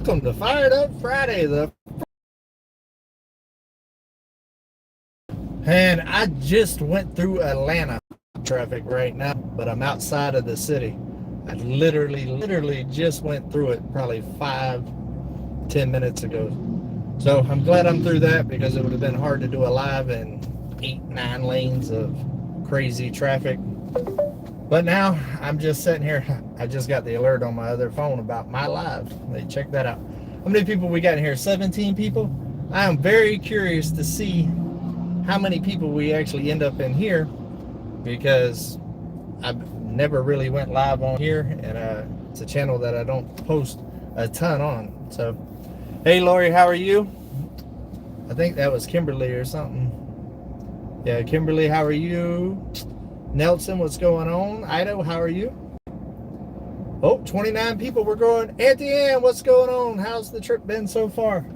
Welcome to Fired Up Friday. And I just went through Atlanta traffic right now, but I'm outside of the city. I literally just went through it probably 5-10 minutes ago. So I'm glad I'm through that because it would have been hard to do a live in 8-9 lanes of crazy traffic. But now I'm just sitting here. I just got the alert on my other phone about my live. Check that out. How many people we got in here? 17 people. I am very curious to see how many people we actually end up in here because I've never really went live on here, and it's a channel that I don't post a ton on. So, hey Lori, how are you? I think that was Kimberly or something. Yeah, Kimberly, how are you? Nelson, what's going on? Ido, how are you? Oh, 29 people. We're going. Anthony, what's going on? How's the trip been so far?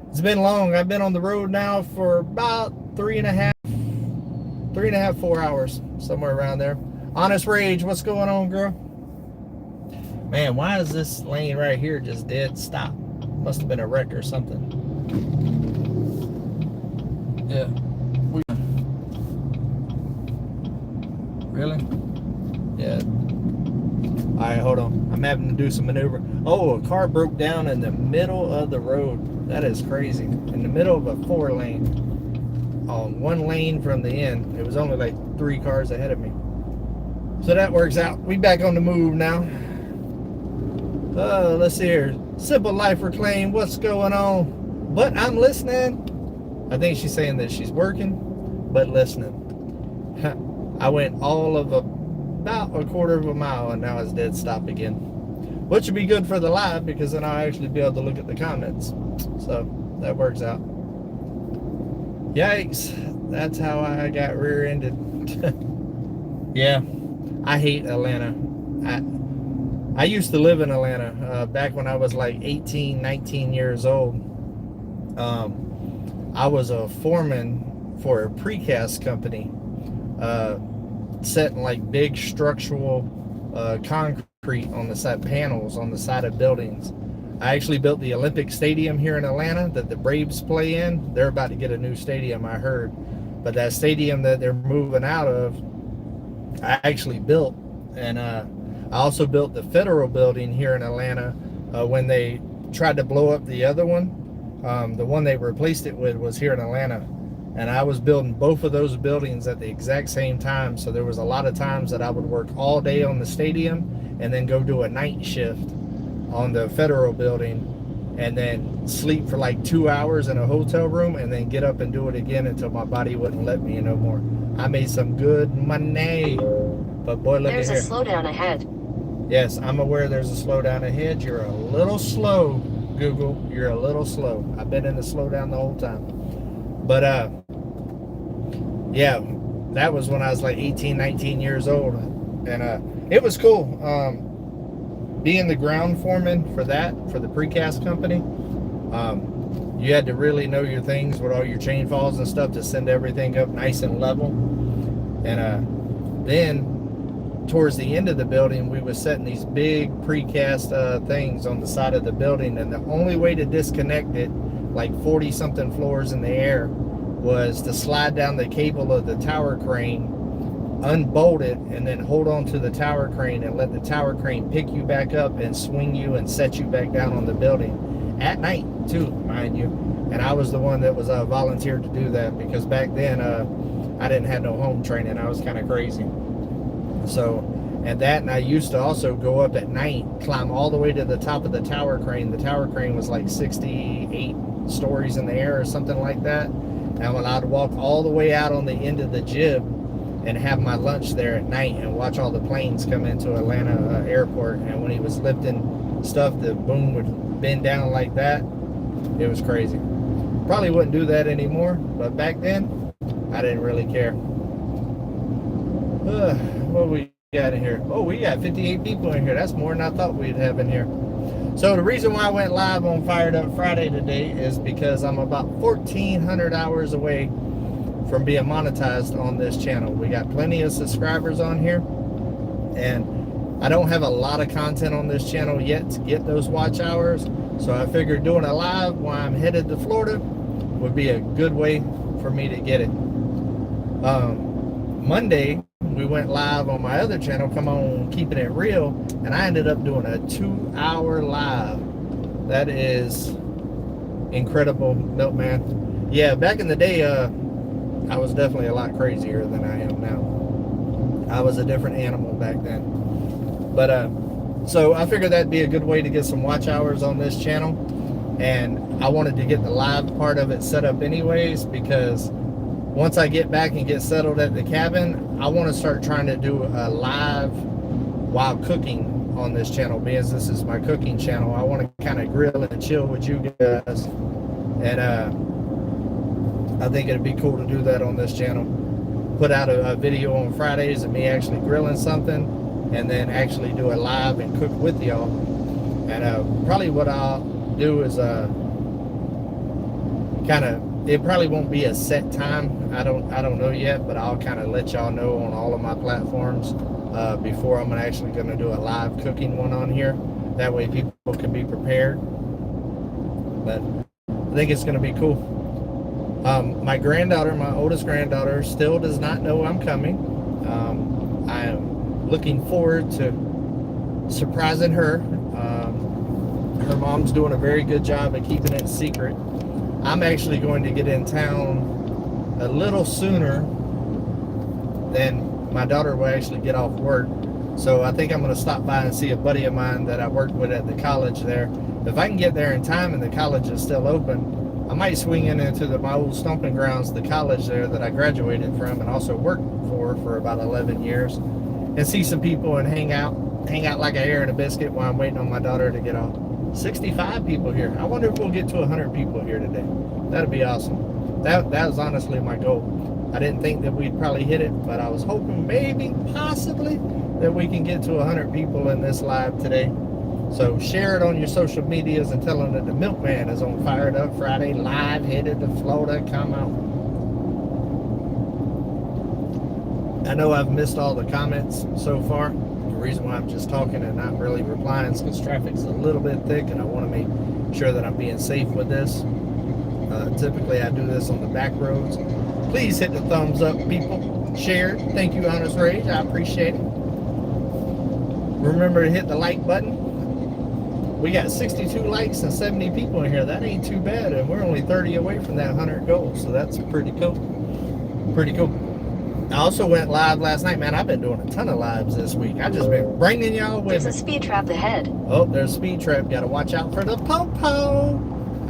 It's been long. I've been on the road now for about 3.5, 4 hours, somewhere around there. Honest Rage, what's going on, girl? Man, why is this lane right here just dead stop? Must have been a wreck or something. Yeah. Really? Yeah. All right, hold on. I'm having to do some maneuver. Oh, a car broke down in the middle of the road. That is crazy. In the middle of a 4-lane. On one lane from the end. It was only like 3 cars ahead of me. So that works out. We back on the move now. Let's see here. Simple Life Reclaim. What's going on? But I'm listening. I think she's saying that she's working, but listening. I went all of about a quarter of a mile and now it's dead stop again. Which would be good for the live because then I'll actually be able to look at the comments. So that works out. Yikes. That's how I got rear-ended. Yeah. I hate Atlanta. I used to live in Atlanta back when I was like 18, 19 years old. I was a foreman for a precast company, setting like big structural concrete on the side, panels on the side of buildings. I actually built the Olympic Stadium here in Atlanta that the Braves play in. They're about to get a new stadium, I heard. But that stadium that they're moving out of, I actually built. And I also built the Federal Building here in Atlanta when they tried to blow up the other one. The one they replaced it with was here in Atlanta. And I was building both of those buildings at the exact same time. So there was a lot of times that I would work all day on the stadium and then go do a night shift on the Federal Building and then sleep for like 2 hours in a hotel room and then get up and do it again until my body wouldn't let me no more. I made some good money. But boy, look at here. There's a slowdown ahead. Yes, I'm aware there's a slowdown ahead. You're a little slow, Google. You're a little slow. I've been in the slowdown the whole time. But yeah, that was when I was like 18, 19 years old. And it was cool. Being the ground foreman for that, for the precast company, you had to really know your things with all your chain falls and stuff to send everything up nice and level. And then towards the end of the building, we were setting these big precast things on the side of the building, and the only way to disconnect it, like 40 something floors in the air, was to slide down the cable of the tower crane, unbolt it, and then hold on to the tower crane and let the tower crane pick you back up and swing you and set you back down on the building at night too, mind you. And I was the one that was volunteered to do that because back then I didn't have no home training. I was kind of crazy. So, and I used to also go up at night, climb all the way to the top of the tower crane. The tower crane was like 68 stories in the air or something like that. And when I'd walk all the way out on the end of the jib and have my lunch there at night and watch all the planes come into Atlanta airport, and when he was lifting stuff, the boom would bend down like that. It was crazy. Probably wouldn't do that anymore, but back then I didn't really care. What we got in here? Oh, we got 58 people in here. That's more than I thought we'd have in here. So the reason why I went live on Fired Up Friday today is because I'm about 1,400 hours away from being monetized on this channel. We got plenty of subscribers on here, and I don't have a lot of content on this channel yet to get those watch hours, So I figured doing a live while I'm headed to Florida would be a good way for me to get it. Monday, we went live on my other channel, Come On Keeping It Real, and I ended up doing a 2-hour live. That is incredible, Milkman. Yeah, back in the day, I was definitely a lot crazier than I am now. I was a different animal back then. But so I figured that'd be a good way to get some watch hours on this channel. And I wanted to get the live part of it set up anyways, because once I get back and get settled at the cabin, I want to start trying to do a live while cooking on this channel, because this is my cooking channel. I want to kind of grill and chill with you guys. And I think it'd be cool to do that on this channel. Put out a video on Fridays of me actually grilling something, and then actually do a live and cook with y'all. And probably what I'll do is it probably won't be a set time. I don't know yet, but I'll kind of let y'all know on all of my platforms before I'm actually going to do a live cooking one on here. That way people can be prepared. But I think it's going to be cool. My granddaughter, my oldest granddaughter, still does not know I'm coming. I am looking forward to surprising her. Her mom's doing a very good job of keeping it secret. I'm actually going to get in town a little sooner than my daughter will actually get off work. So I think I'm going to stop by and see a buddy of mine that I worked with at the college there. If I can get there in time and the college is still open, I might swing into my old stomping grounds, the college there that I graduated from and also worked for about 11 years, and see some people and hang out like a hare and a biscuit while I'm waiting on my daughter to get off. 65 people here. I wonder if we'll get to 100 people here today. That'd be awesome. That was honestly my goal. I didn't think that we'd probably hit it, but I was hoping maybe, possibly, that we can get to 100 people in this live today. So share it on your social medias and tell them that the Milkman is on Fired Up Friday live, headed to Florida. Come on. I know I've missed all the comments so far. The reason why I'm just talking and not really replying is because traffic's a little bit thick, and I want to make sure that I'm being safe with this. Typically I do this on the back roads. Please hit the thumbs up, people. Share. Thank you, Honest Rage. I appreciate it. Remember to hit the like button. We got 62 likes and 70 people in here. That ain't too bad, and we're only 30 away from that 100 goal, so that's pretty cool. Pretty cool. I also went live last night. Man, I've been doing a ton of lives this week. I've just been bringing y'all with me. There's a speed trap ahead. Oh, there's a speed trap. Got to watch out for the po-po.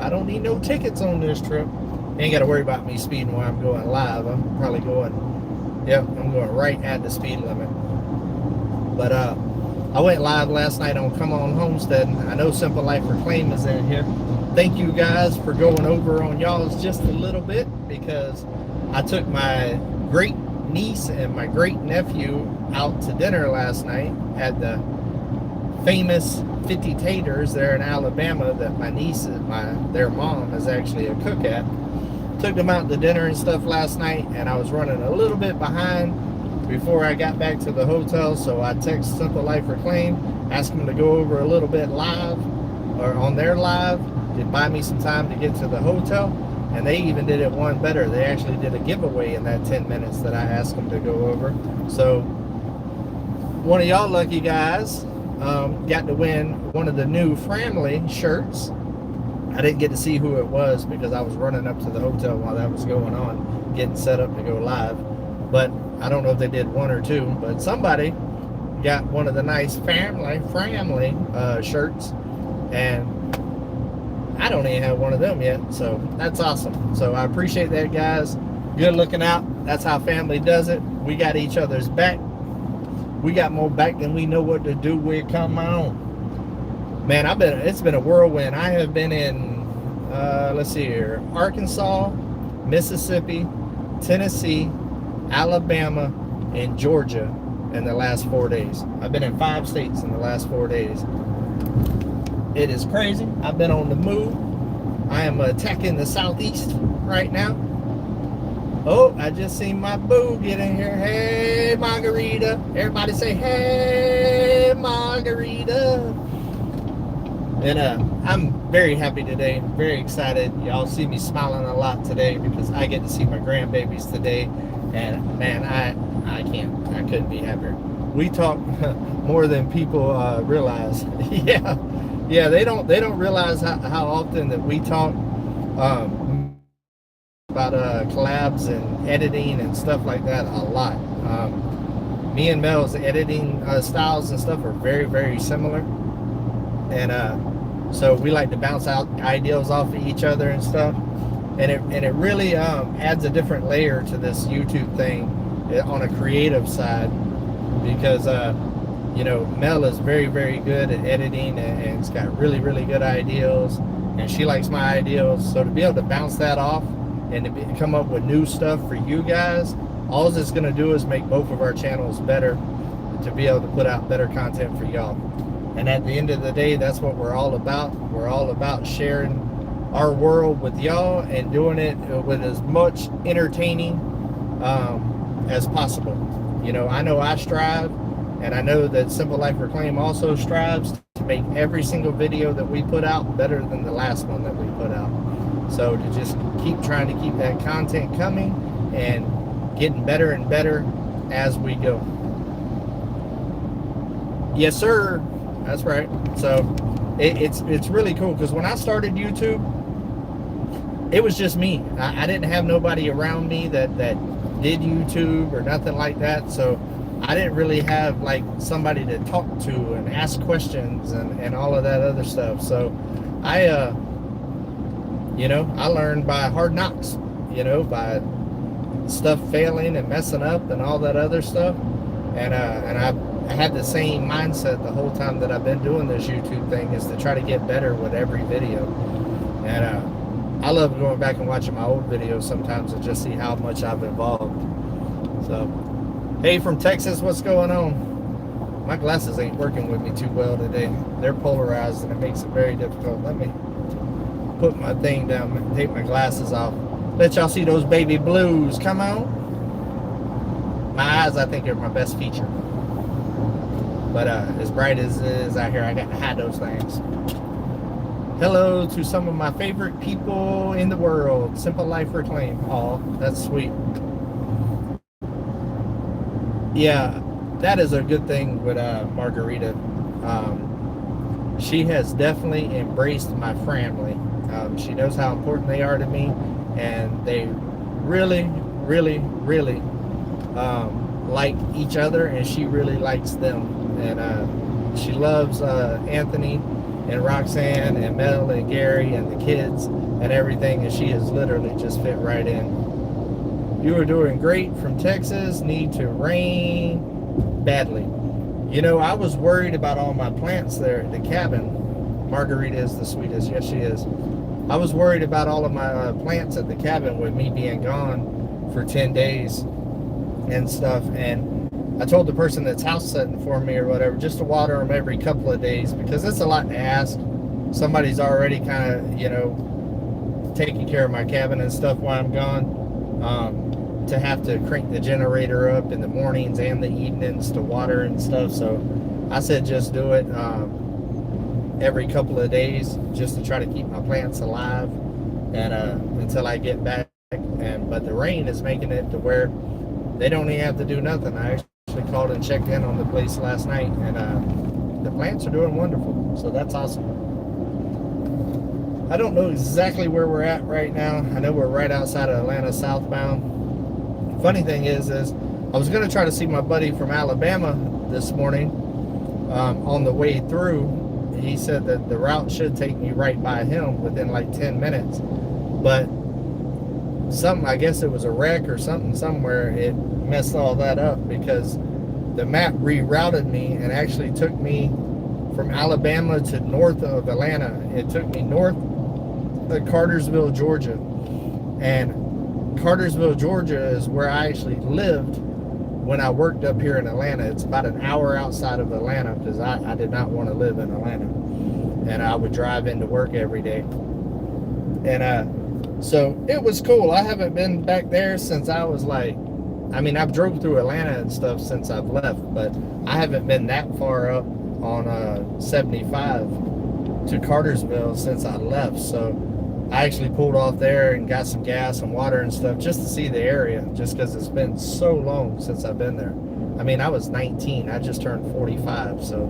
I don't need no tickets on this trip. You ain't got to worry about me speeding while I'm going live. I'm probably going, yep, I'm going right at the speed limit. But I went live last night on Come On Homestead. I know Simple Life Reclaim is in here. Thank you guys for going over on y'all's just a little bit, because I took my great niece and my great nephew out to dinner last night at the famous 50 Taters there in Alabama that my niece, their mom is actually a cook at. Took them out to dinner and stuff last night, and I was running a little bit behind before I got back to the hotel, so I texted Simple Life Reclaim, asked them to go over a little bit live, or on their live, to buy me some time to get to the hotel. And they even did it one better. They actually did a giveaway in that 10 minutes that I asked them to go over. So one of y'all lucky guys got to win one of the new Framley shirts. I didn't get to see who it was because I was running up to the hotel while that was going on, getting set up to go live. But I don't know if they did one or two, but somebody got one of the nice Framley shirts, and I don't even have one of them yet, so that's awesome. So I appreciate that, guys. Good looking out. That's how family does it. We got each other's back. We got more back than we know what to do with. Come on. Man, it's been a whirlwind. I have been in, let's see here, Arkansas, Mississippi, Tennessee, Alabama, and Georgia in the last 4 days. I've been in 5 states in the last 4 days. It is crazy. I've been on the move. I am attacking the southeast right now. Oh, I just seen my boo get in here. Hey, Margarita. Everybody say, hey, Margarita. And I'm very happy today, very excited. Y'all see me smiling a lot today because I get to see my grandbabies today. And man, I couldn't be happier. We talk more than people realize. Yeah, yeah, they don't realize how often that we talk about collabs and editing and stuff like that a lot. Me and Mel's editing styles and stuff are very, very similar. And so we like to bounce out ideas off of each other and stuff. And it really adds a different layer to this YouTube thing on a creative side because you know, Mel is very, very good at editing and it's got really, really good ideas, and she likes my ideas. So to be able to bounce that off and to come up with new stuff for you guys, all it's going to do is make both of our channels better to be able to put out better content for y'all. And at the end of the day, that's what we're all about. We're all about sharing our world with y'all and doing it with as much entertaining as possible. You know, I know I strive, and I know that Simple Life Reclaim also strives to make every single video that we put out better than the last one that we put out. So to just keep trying to keep that content coming and getting better and better as we go. Yes, sir. That's right. So it's really cool because when I started YouTube, it was just me. I didn't have nobody around me that did YouTube or nothing like that. So I didn't really have like somebody to talk to and ask questions and all of that other stuff. So I you know, I learned by hard knocks, you know, by stuff failing and messing up and all that other stuff. And I had the same mindset the whole time that I've been doing this YouTube thing, is to try to get better with every video. And I love going back and watching my old videos sometimes and just see how much I've evolved. So, hey, from Texas, what's going on? My glasses ain't working with me too well today. They're polarized and it makes it very difficult. Let me put my thing down and take my glasses off. Let y'all see those baby blues. Come on. My eyes, I think, are my best feature. But as bright as it is out here, I got to hide those things. Hello to some of my favorite people in the world. Simple Life Reclaim. Oh, that's sweet. Yeah, that is a good thing with Margarita. She has definitely embraced my family. She knows how important they are to me, and they really, really, really like each other, and she really likes them. And she loves Anthony and Roxanne and Mel and Gary and the kids and everything, and she has literally just fit right in. You are doing great from Texas. Need to rain badly. You know, I was worried about all my plants there at the cabin. Margarita is the sweetest. Yes, she is. I was worried about all of my plants at the cabin with me being gone for 10 days and stuff. And I told the person that's house sitting for me or whatever, just to water them every couple of days, because it's a lot to ask. Somebody's already kind of, you know, taking care of my cabin and stuff while I'm gone. To have to crank the generator up in the mornings and the evenings to water and stuff. So I said just do it every couple of days, just to try to keep my plants alive and until I get back. But the rain is making it to where they don't even have to do nothing. I actually called and checked in on the place last night, and the plants are doing wonderful. So that's awesome. I don't know exactly where we're at right now. I know we're right outside of Atlanta southbound. Funny thing is I was going to try to see my buddy from Alabama this morning on the way through. He said that the route should take me right by him within like 10 minutes. But something, I guess it was a wreck or something somewhere, it messed all that up, because the map rerouted me and actually took me from Alabama to north of Atlanta. It took me north of Cartersville, Georgia. And Cartersville, Georgia is where I actually lived when I worked up here in Atlanta. It's about an hour outside of Atlanta, because I did not want to live in Atlanta. And I would drive into work every day. And so it was cool. I haven't been back there since I was like, I mean, I've drove through Atlanta and stuff since I've left, but I haven't been that far up on 75. to Cartersville since I left. So I actually pulled off there and got some gas and water and stuff just to see the area, just because it's been so long since I've been there. I mean, I was 19. I just turned 45. So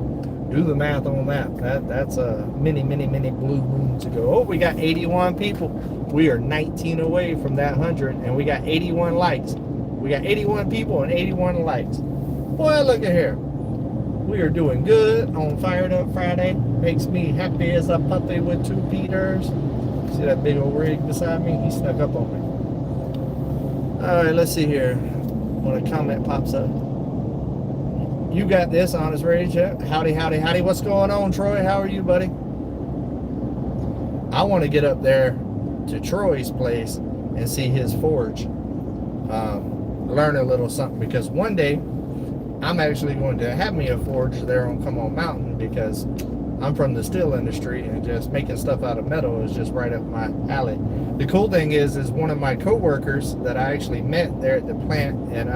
do the math on that. That's a many blue moons ago. Oh, we got 81 people. We are 19 away from that 100, and we got 81 likes. We got 81 people and 81 likes. Boy, look at here. We are doing good on Fired Up Friday. Makes me happy as a puppy with 2 Peters. See that big old rig beside me? He snuck up on me. All right, let's see here. When a comment pops up. You got this, Honest Rage. Howdy. What's going on, Troy? How are you, buddy? I want to get up there to Troy's place and see his forge. Learn a little something, because one day I'm actually going to have me a forge there on Come On Mountain, because I'm from the steel industry, and just making stuff out of metal is just right up my alley. The cool thing is one of my co-workers that I actually met there at the plant in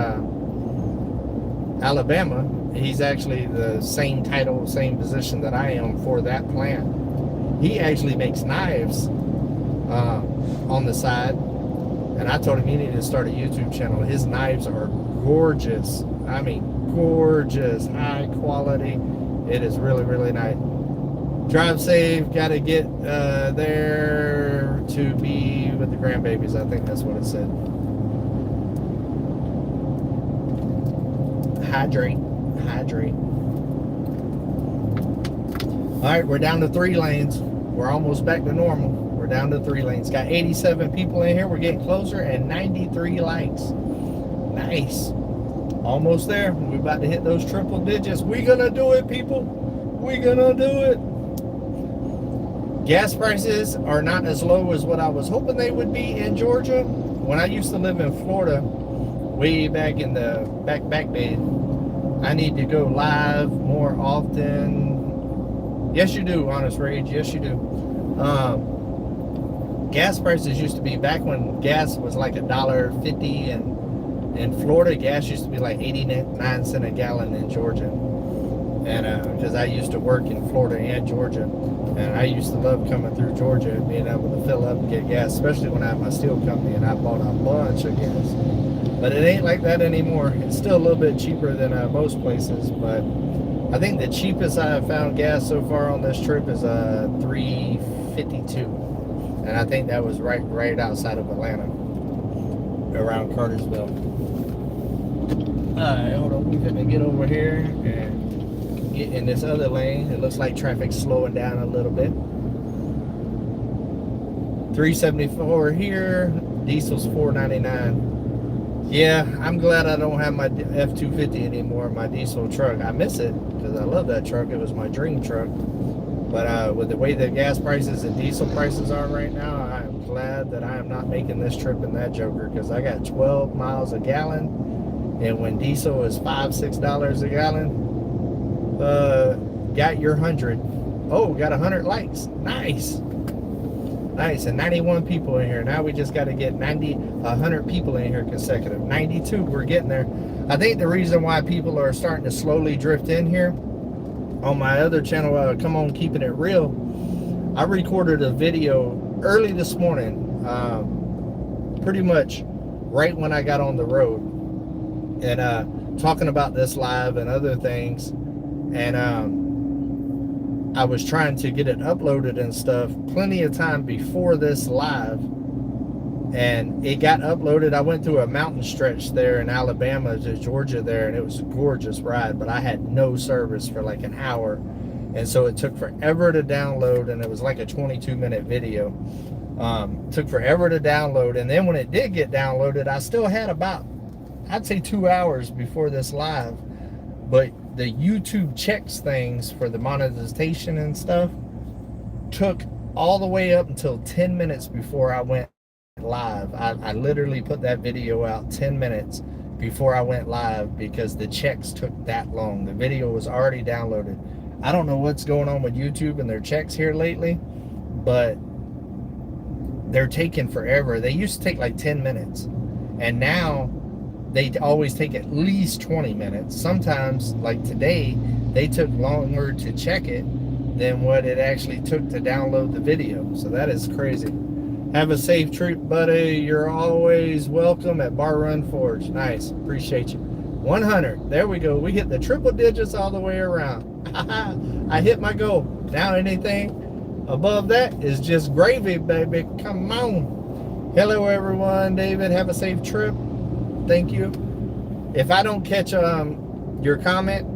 Alabama, he's actually the same title, same position that I am for that plant. He actually makes knives on the side, and I told him he needed to start a YouTube channel. His knives are gorgeous. I mean, gorgeous, high quality. It is really nice. Drive safe. Got to get there to be with the grandbabies. I think that's what it said. Hydrate. All right, we're down to 3 lanes. We're almost back to normal. We're down to 3 lanes. Got 87 people in here. We're getting closer, and 93 likes. Nice. Almost there. We're about to hit those triple digits. We gonna do it, people. We gonna do it. Gas prices are not as low as what I was hoping they would be in Georgia. When I used to live in Florida, way back in the back day, I need to go live more often. Yes, you do, Honest Rage. Yes, you do. Gas prices used to be, back when gas was like $1.50, and in Florida, gas used to be like 89 cents a gallon in Georgia. And because I used to work in Florida and Georgia, and I used to love coming through Georgia and being able to fill up and get gas, especially when I had my steel company and I bought a bunch of gas. But it ain't like that anymore. It's still a little bit cheaper than most places, but I think the cheapest I have found gas so far on this trip is $3.52, and I think that was right outside of Atlanta, around Cartersville. Alright, hold on. We're gonna get over here and get in this other lane. It looks like traffic's slowing down a little bit. 374 here. Diesel's $4.99. Yeah, I'm glad I don't have my F-250 anymore, my diesel truck. I miss it because I love that truck. It was my dream truck. But with the way the gas prices and diesel prices are right now, I am glad that I am not making this trip in that joker, because I got 12 miles a gallon. And when diesel is $5-6 a gallon, got your 100. Oh, got 100 likes. Nice. And 91 people in here. Now we just got to get 100 people in here consecutive. 92, we're getting there. I think the reason why people are starting to slowly drift in here, on my other channel, Come On Keeping It Real, I recorded a video early this morning, pretty much right when I got on the road, and talking about this live and other things, and I was trying to get it uploaded and stuff plenty of time before this live, and it got uploaded. I went through a mountain stretch there in Alabama to Georgia there, and it was a gorgeous ride, but I had no service for like an hour, and so it took forever to download, and it was like a 22-minute video. Took forever to download, and then when it did get downloaded, I still had about, I'd say, 2 hours before this live, but the YouTube checks things for the monetization and stuff took all the way up until 10 minutes before I went live. I literally put that video out 10 minutes before I went live because the checks took that long. The video was already downloaded. I don't know what's going on with YouTube and their checks here lately, but they're taking forever. They used to take like 10 minutes, and now they always take at least 20 minutes. Sometimes, like today, they took longer to check it than what it actually took to download the video. So that is crazy. Have a safe trip, buddy. You're always welcome at Bar Run Forge. Nice. Appreciate you. 100. There we go. We hit the triple digits all the way around. I hit my goal. Now anything above that is just gravy, baby. Come on. Hello, everyone. David, have a safe trip. Thank you. If I don't catch your comment,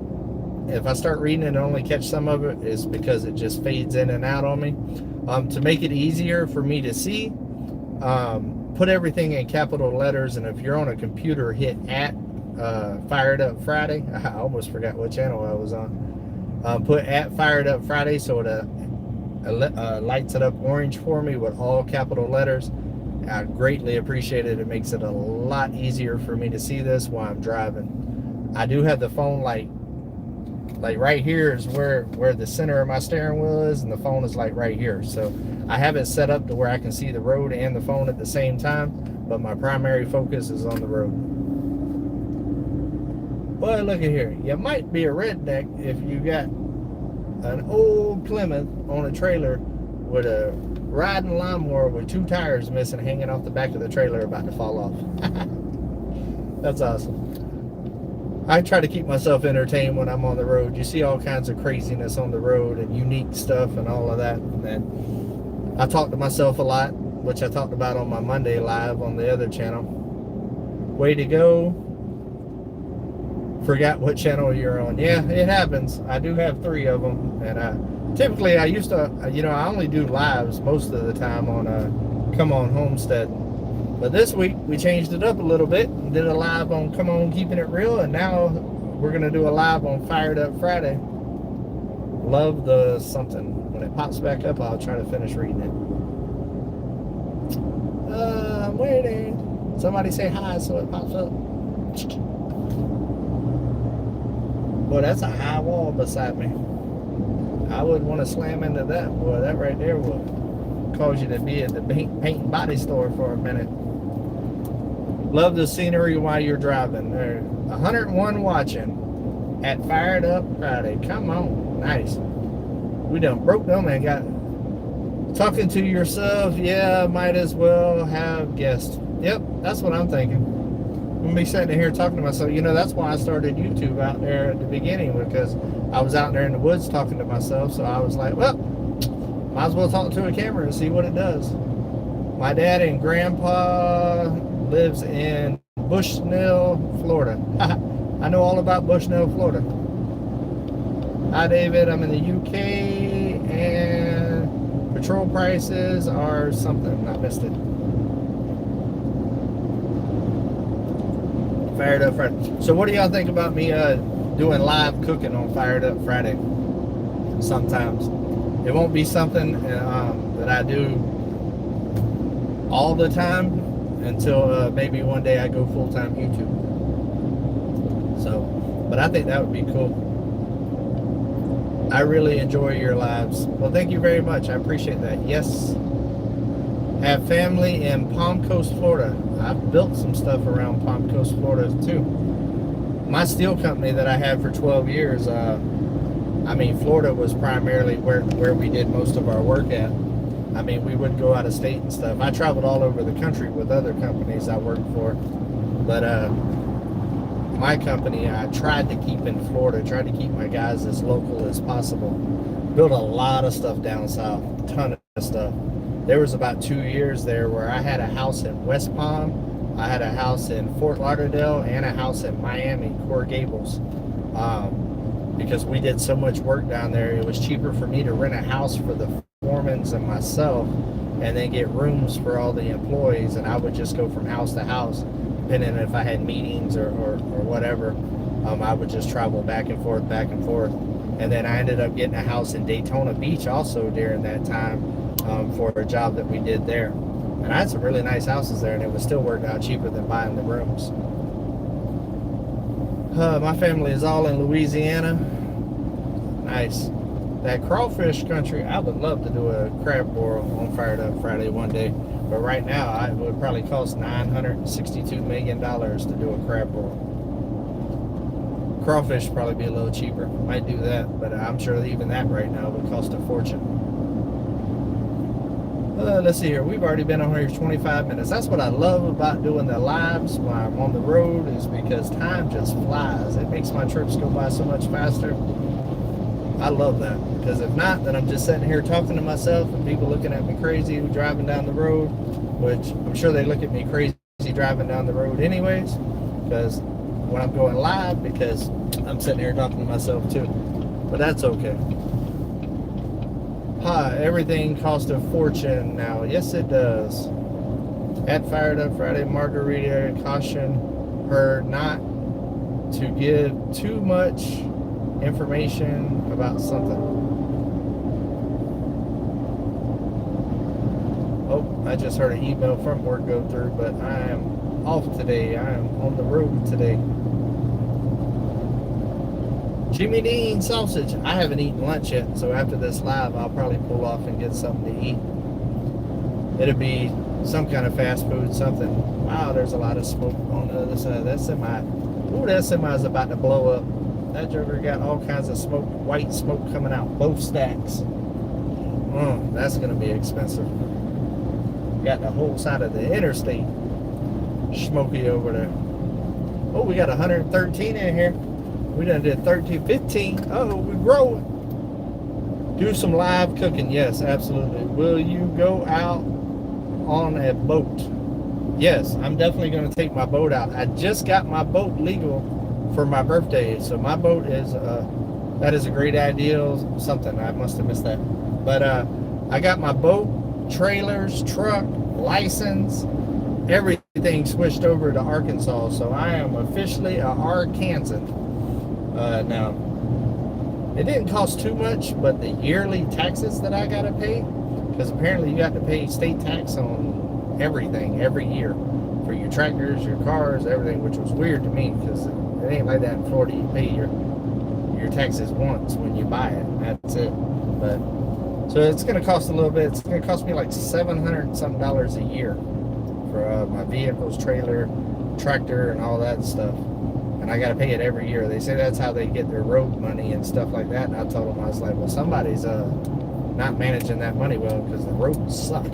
if I start reading and only catch some of it, is because it just fades in and out on me. To make it easier for me to see, put everything in capital letters, and if you're on a computer, hit at Fired Up Friday. I almost forgot what channel I was on. Put at Fired Up Friday, so it lights it up orange for me with all capital letters. I greatly appreciate it. It makes it a lot easier for me to see this while I'm driving. I do have the phone like right here is where the center of my steering wheel is, and the phone is like right here. So I have it set up to where I can see the road and the phone at the same time, but my primary focus is on the road. Boy, look at here. You might be a redneck if you got an old Plymouth on a trailer with a riding lawnmower with 2 tires missing hanging off the back of the trailer about to fall off. That's awesome. I try to keep myself entertained when I'm on the road. You see all kinds of craziness on the road and unique stuff and all of that. And I talk to myself a lot, which I talked about on my Monday live on the other channel. Way to go. Forgot what channel you're on. Yeah, it happens. I do have 3 of them. And typically I used to, I only do lives most of the time on Come On Homestead. But this week we changed it up a little bit and did a live on Come On Keeping It Real, and now we're gonna do a live on Fired Up Friday. Love the something. When it pops back up, I'll try to finish reading it. I'm waiting. Somebody say hi so it pops up. Boy, that's a high wall beside me. I wouldn't want to slam into that. Boy, that right there will cause you to be at the paint and body store for a minute. Love the scenery while you're driving. There, 101 watching at Fired Up Friday. Come on, nice. We done broke them and got talking to yourself. Yeah, might as well have guests. Yep, that's what I'm thinking. I'm gonna be sitting here talking to myself. That's why I started YouTube out there at the beginning, because I was out there in the woods talking to myself. So I was like, well, might as well talk to a camera and see what it does. My dad and grandpa lives in Bushnell, Florida. I know all about Bushnell, Florida. Hi, David. I'm in the UK, and petrol prices are something. I missed it. Fired Up Friday. So what do y'all think about me doing live cooking on Fired Up Friday? Sometimes. It won't be something that I do all the time until maybe one day I go full-time YouTube. So, but I think that would be cool. I really enjoy your lives. Well, thank you very much. I appreciate that. Yes. Have family in Palm Coast, Florida. I've built some stuff around Palm Coast, Florida too. My steel company that I had for 12 years, Florida was primarily where we did most of our work at. We would go out of state and stuff. I traveled all over the country with other companies I worked for. But my company, I tried to keep in Florida, tried to keep my guys as local as possible. Built a lot of stuff down south, a ton of stuff. There was about 2 years there where I had a house in West Palm, I had a house in Fort Lauderdale, and a house in Miami, Coral Gables. Because we did so much work down there, it was cheaper for me to rent a house for the foremans and myself, and then get rooms for all the employees, and I would just go from house to house, depending if I had meetings or whatever. I would just travel back and forth. And then I ended up getting a house in Daytona Beach also during that time for a job that we did there. And I had some really nice houses there, and it would still work out cheaper than buying the rooms. My family is all in Louisiana. Nice. That crawfish country, I would love to do a crab boil on Fired Up Friday one day. But right now, it would probably cost $962 million to do a crab boil. crawfish would probably be a little cheaper. Might do that, but I'm sure even that right now would cost a fortune. Let's see here. We've already been on here 25 minutes. That's what I love about doing the lives when I'm on the road, is because time just flies. It makes my trips go by so much faster. I love that, because if not, then I'm just sitting here talking to myself and people looking at me crazy driving down the road, which I'm sure they look at me crazy driving down the road anyways, because when I'm going live, because I'm sitting here talking to myself too. But that's okay. Everything costs a fortune now. Yes, it does. At Fired Up Friday, Margarita caution her not to give too much information about something. Oh, I just heard an email from work go through, but I am off today. I am on the road today. Jimmy Dean sausage. I haven't eaten lunch yet, so after this live, I'll probably pull off and get something to eat. It'll be some kind of fast food, something. Wow, there's a lot of smoke on the other side. That semi. Ooh, that semi is about to blow up. That joker got all kinds of smoke, white smoke coming out, both stacks. That's gonna be expensive. Got the whole side of the interstate smoky over there. Oh, we got 113 in here. We done did 13, 15. Oh, we growing. Do some live cooking. Yes, absolutely. Will you go out on a boat? Yes, I'm definitely going to take my boat out. I just got my boat legal for my birthday. So my boat is, that is a great idea. Something, I must have missed that. But I got my boat, trailers, truck, license, everything switched over to Arkansas. So I am officially a Arkansan. Now, it didn't cost too much, but the yearly taxes that I got to pay, because apparently you got to pay state tax on everything every year for your tractors, your cars, everything, which was weird to me because it ain't like that in Florida. You pay your taxes once when you buy it. That's it. But so it's going to cost a little bit. It's going to cost me like $700 something a year for my vehicles, trailer, tractor, and all that stuff. And I got to pay it every year. They say that's how they get their road money and stuff like that. And I told them, I was like, well, somebody's not managing that money well, because the roads suck.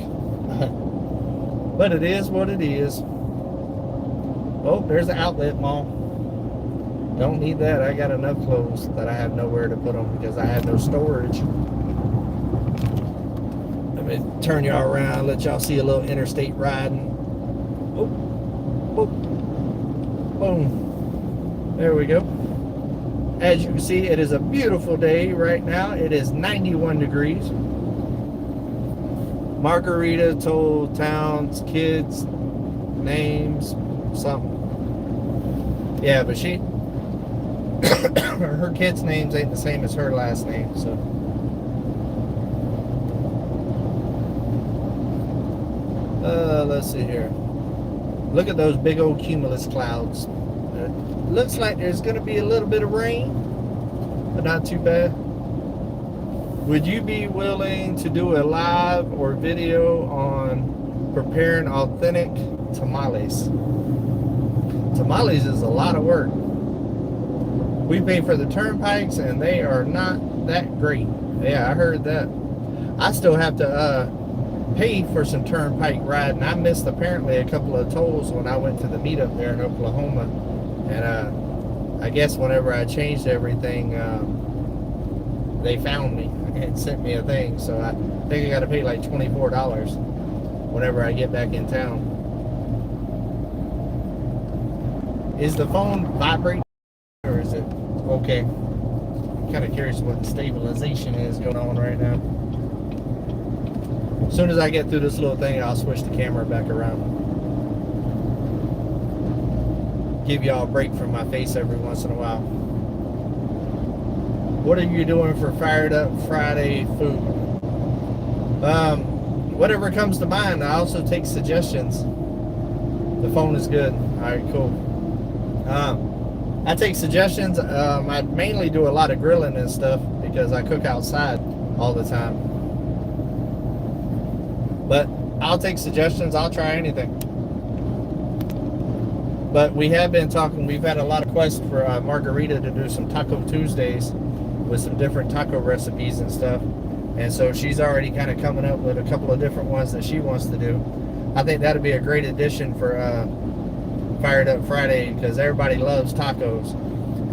But it is what it is. Oh, there's the outlet mall. Don't need that. I got enough clothes that I have nowhere to put them because I have no storage. Let me turn y'all around, let y'all see a little interstate riding. Oh, oh, boom. There we go. As you can see, it is a beautiful day right now. It is 91 degrees. Margarita told Towns kids names, something. Yeah, but she, her kids' names ain't the same as her last name, so. Let's see here. Look at those big old cumulus clouds. Looks like there's going to be a little bit of rain, but not too bad. Would you be willing to do a live or video on preparing authentic tamales? Tamales is a lot of work. We pay for the turnpikes and they are not that great. Yeah, I heard that. I still have to pay for some turnpike riding. I missed apparently a couple of tolls when I went to the meetup there in Oklahoma. And I guess whenever I changed everything, they found me and sent me a thing. So I think I got to pay like $24 whenever I get back in town. Is the phone vibrating or is it okay? I'm kind of curious what the stabilization is going on right now. As soon as I get through this little thing, I'll switch the camera back around. Give y'all a break from my face every once in a while. What are you doing for Fired Up Friday food? Whatever comes to mind. I also take suggestions. The phone is good. All right, cool. I take suggestions. I mainly do a lot of grilling and stuff because I cook outside all the time. But I'll take suggestions. I'll try anything. But we have been talking. We've had a lot of requests for Margarita to do some Taco Tuesdays with some different taco recipes and stuff. And so she's already kind of coming up with a couple of different ones that she wants to do. I think that'd be a great addition for Fired Up Friday, because everybody loves tacos,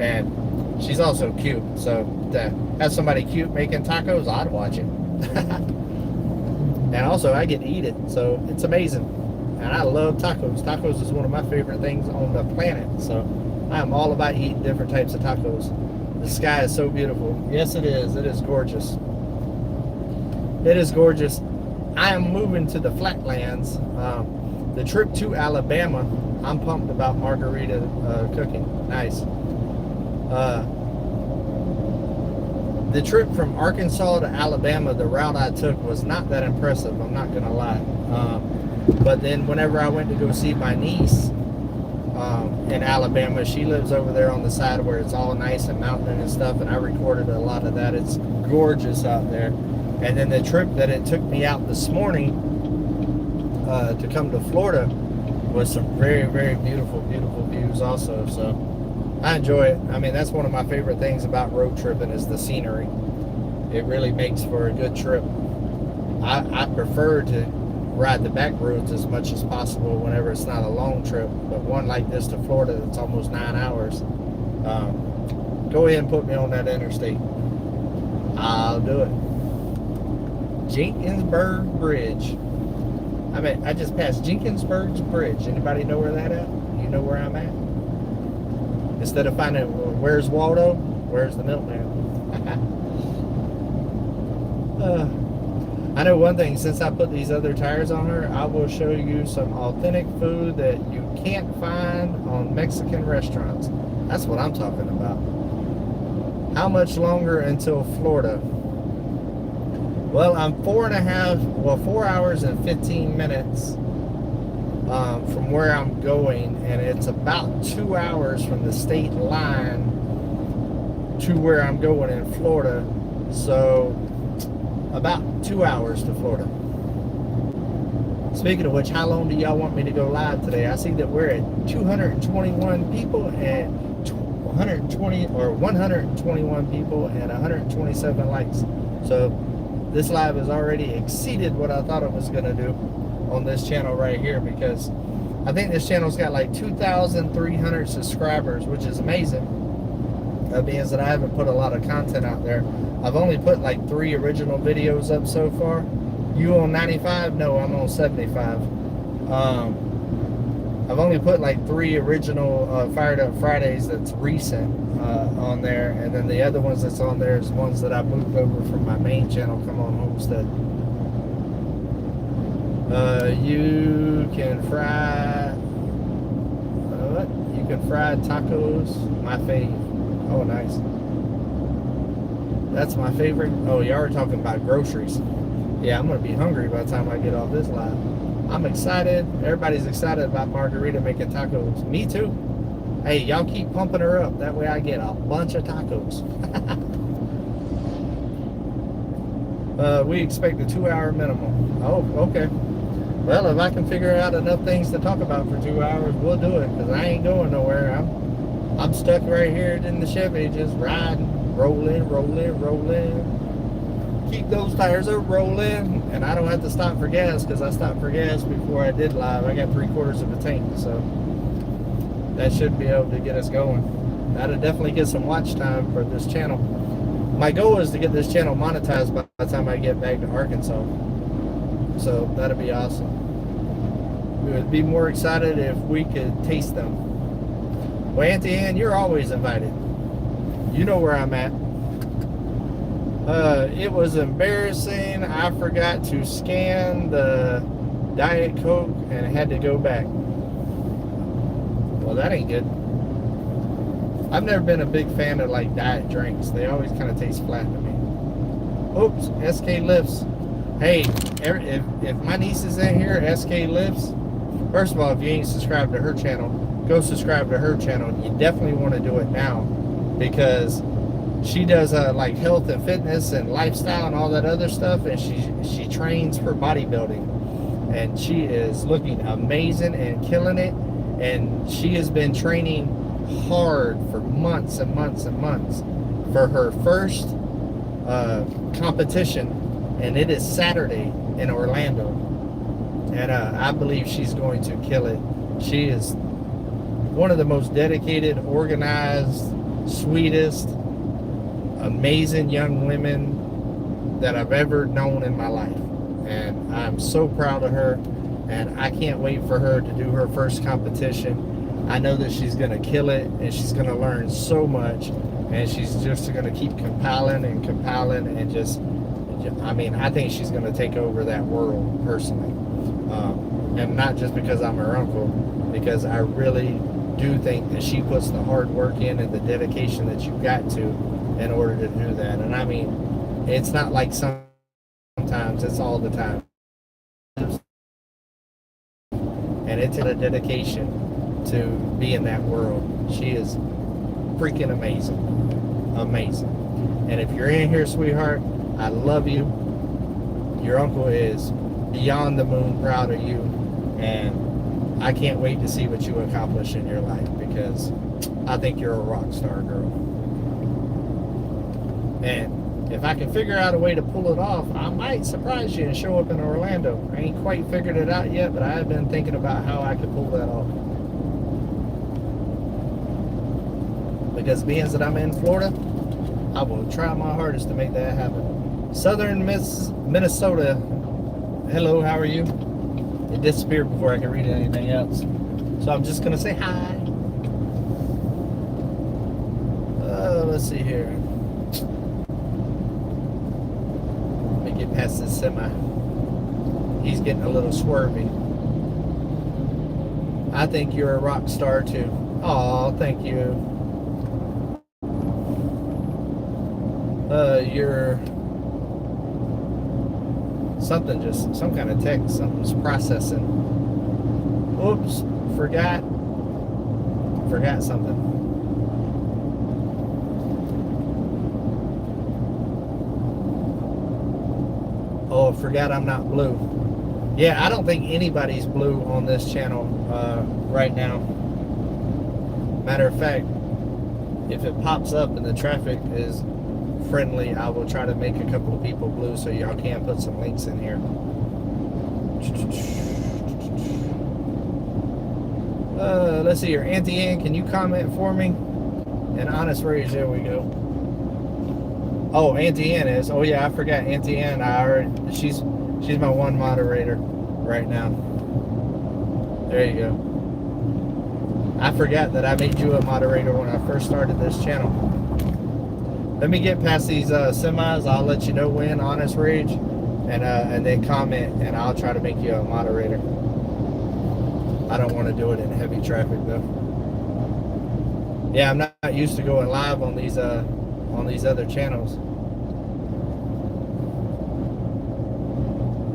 and she's also cute. So to have somebody cute making tacos, I'd watch it. And also, I get to eat it, so it's amazing. And I love tacos. Tacos is one of my favorite things on the planet. So I'm all about eating different types of tacos. The sky is so beautiful. Yes, it is. It is gorgeous. It is gorgeous. I am moving to the flatlands. The trip to Alabama, I'm pumped about Margarita cooking. Nice. The trip from Arkansas to Alabama, the route I took was not that impressive. I'm not going to lie. But then whenever I went to go see my niece in Alabama, she lives over there on the side where it's all nice and mountain and stuff, and I recorded a lot of that. It's gorgeous out there. And then the trip that it took me out this morning to come to Florida was some very, very beautiful, beautiful views also. So I enjoy it. I mean, that's one of my favorite things about road tripping is the scenery. It really makes for a good trip. I prefer to ride the back roads as much as possible whenever it's not a long trip, but one like this to Florida that's almost 9 hours, go ahead and put me on that interstate. I'll do it. Jenkinsburg Bridge. I just passed Jenkinsburg Bridge. Anybody know where that at? You know where I'm at? Instead of finding where's Waldo, where's the milkman? I know one thing, since I put these other tires on her, I will show you some authentic food that you can't find on Mexican restaurants. That's what I'm talking about. How much longer until Florida? Well, I'm 4 hours and 15 minutes from where I'm going, and it's about 2 hours from the state line to where I'm going in Florida. So about 2 hours to Florida. Speaking of which, how long do y'all want me to go live today? I see that we're at 221 people and 121 people and 127 likes. So this live has already exceeded what I thought it was going to do on this channel right here, because I think this channel's got like 2,300 subscribers, which is amazing. That means that I haven't put a lot of content out there. I've only put like 3 original videos up so far. You on 95? No, I'm on 75. I've only put like 3 original Fired Up Fridays that's recent on there, and then the other ones that's on there is ones that I moved over from my main channel, Come On Homestead. You can fry you can fry tacos, my fave. Oh, nice. That's my favorite. Oh, y'all are talking about groceries. Yeah, I'm gonna be hungry by the time I get off this live. I'm excited. Everybody's excited about Margarita making tacos. Me too. Hey, y'all keep pumping her up. That way I get a bunch of tacos. We expect a 2-hour minimum. Oh, okay. Well, if I can figure out enough things to talk about for 2 hours, we'll do it, because I ain't going nowhere. I'm stuck right here in the Chevy, just riding, rolling. Keep those tires are rolling, and I don't have to stop for gas, because I stopped for gas before I did live. I got 3/4 of a tank, so that should be able to get us going. That'll definitely get some watch time for this channel. My goal is to get this channel monetized by the time I get back to Arkansas, so that'll be awesome. We would be more excited if we could taste them. Well, Auntie Ann, you're always invited. You know where I'm at. It was embarrassing. I forgot to scan the Diet Coke and had to go back. Well, that ain't good. I've never been a big fan of like diet drinks. They always kind of taste flat to me. Oops, SK Lifts. Hey, if my niece is in here, SK Lifts, first of all, if you ain't subscribed to her channel, go subscribe to her channel. You definitely want to do it now, because she does like health and fitness and lifestyle and all that other stuff, and she trains for bodybuilding, and she is looking amazing and killing it. and she has been training hard for months and months and months for her first competition, and it is Saturday in Orlando, and I believe she's going to kill it. She is one of the most dedicated, organized, sweetest, amazing young women that I've ever known in my life, and I'm so proud of her, and I can't wait for her to do her first competition. I know that she's going to kill it, and she's going to learn so much, and she's just going to keep compiling and just, I mean, I think she's going to take over that world personally, and not just because I'm her uncle, because I really do think that she puts the hard work in and the dedication that you've got to in order to do that. And I mean, it's not like sometimes, it's all the time. And it's a dedication to be in that world. She is freaking amazing. Amazing. And if you're in here, sweetheart, I love you. Your uncle is beyond the moon proud of you. And I can't wait to see what you accomplish in your life, because I think you're a rock star, girl. And if I can figure out a way to pull it off, I might surprise you and show up in Orlando. I ain't quite figured it out yet, but I have been thinking about how I could pull that off. Because being that I'm in Florida, I will try my hardest to make that happen. Southern Minnesota, hello, how are you? It disappeared before I could read anything else. So I'm just going to say hi. Let's see here. Let me get past this semi. He's getting a little swervy. I think you're a rock star too. Aw, thank you. You're something, just some kind of text, something's processing. Oops, forgot something. Oh, forgot I'm not blue. Yeah, I don't think anybody's blue on this channel right now. Matter of fact, if it pops up and the traffic is friendly, I will try to make a couple of people blue so y'all can put some links in here. Let's see here. Auntie Ann, can you comment for me? And Honest Rage, there we go. Oh, Auntie Ann is. Oh yeah, I forgot Auntie Ann. She's my one moderator right now. There you go. I forgot that I made you a moderator when I first started this channel. Let me get past these semis. I'll let you know when, Honest Rage, and then comment, and I'll try to make you a moderator. I don't want to do it in heavy traffic though. Yeah, I'm not used to going live on these other channels.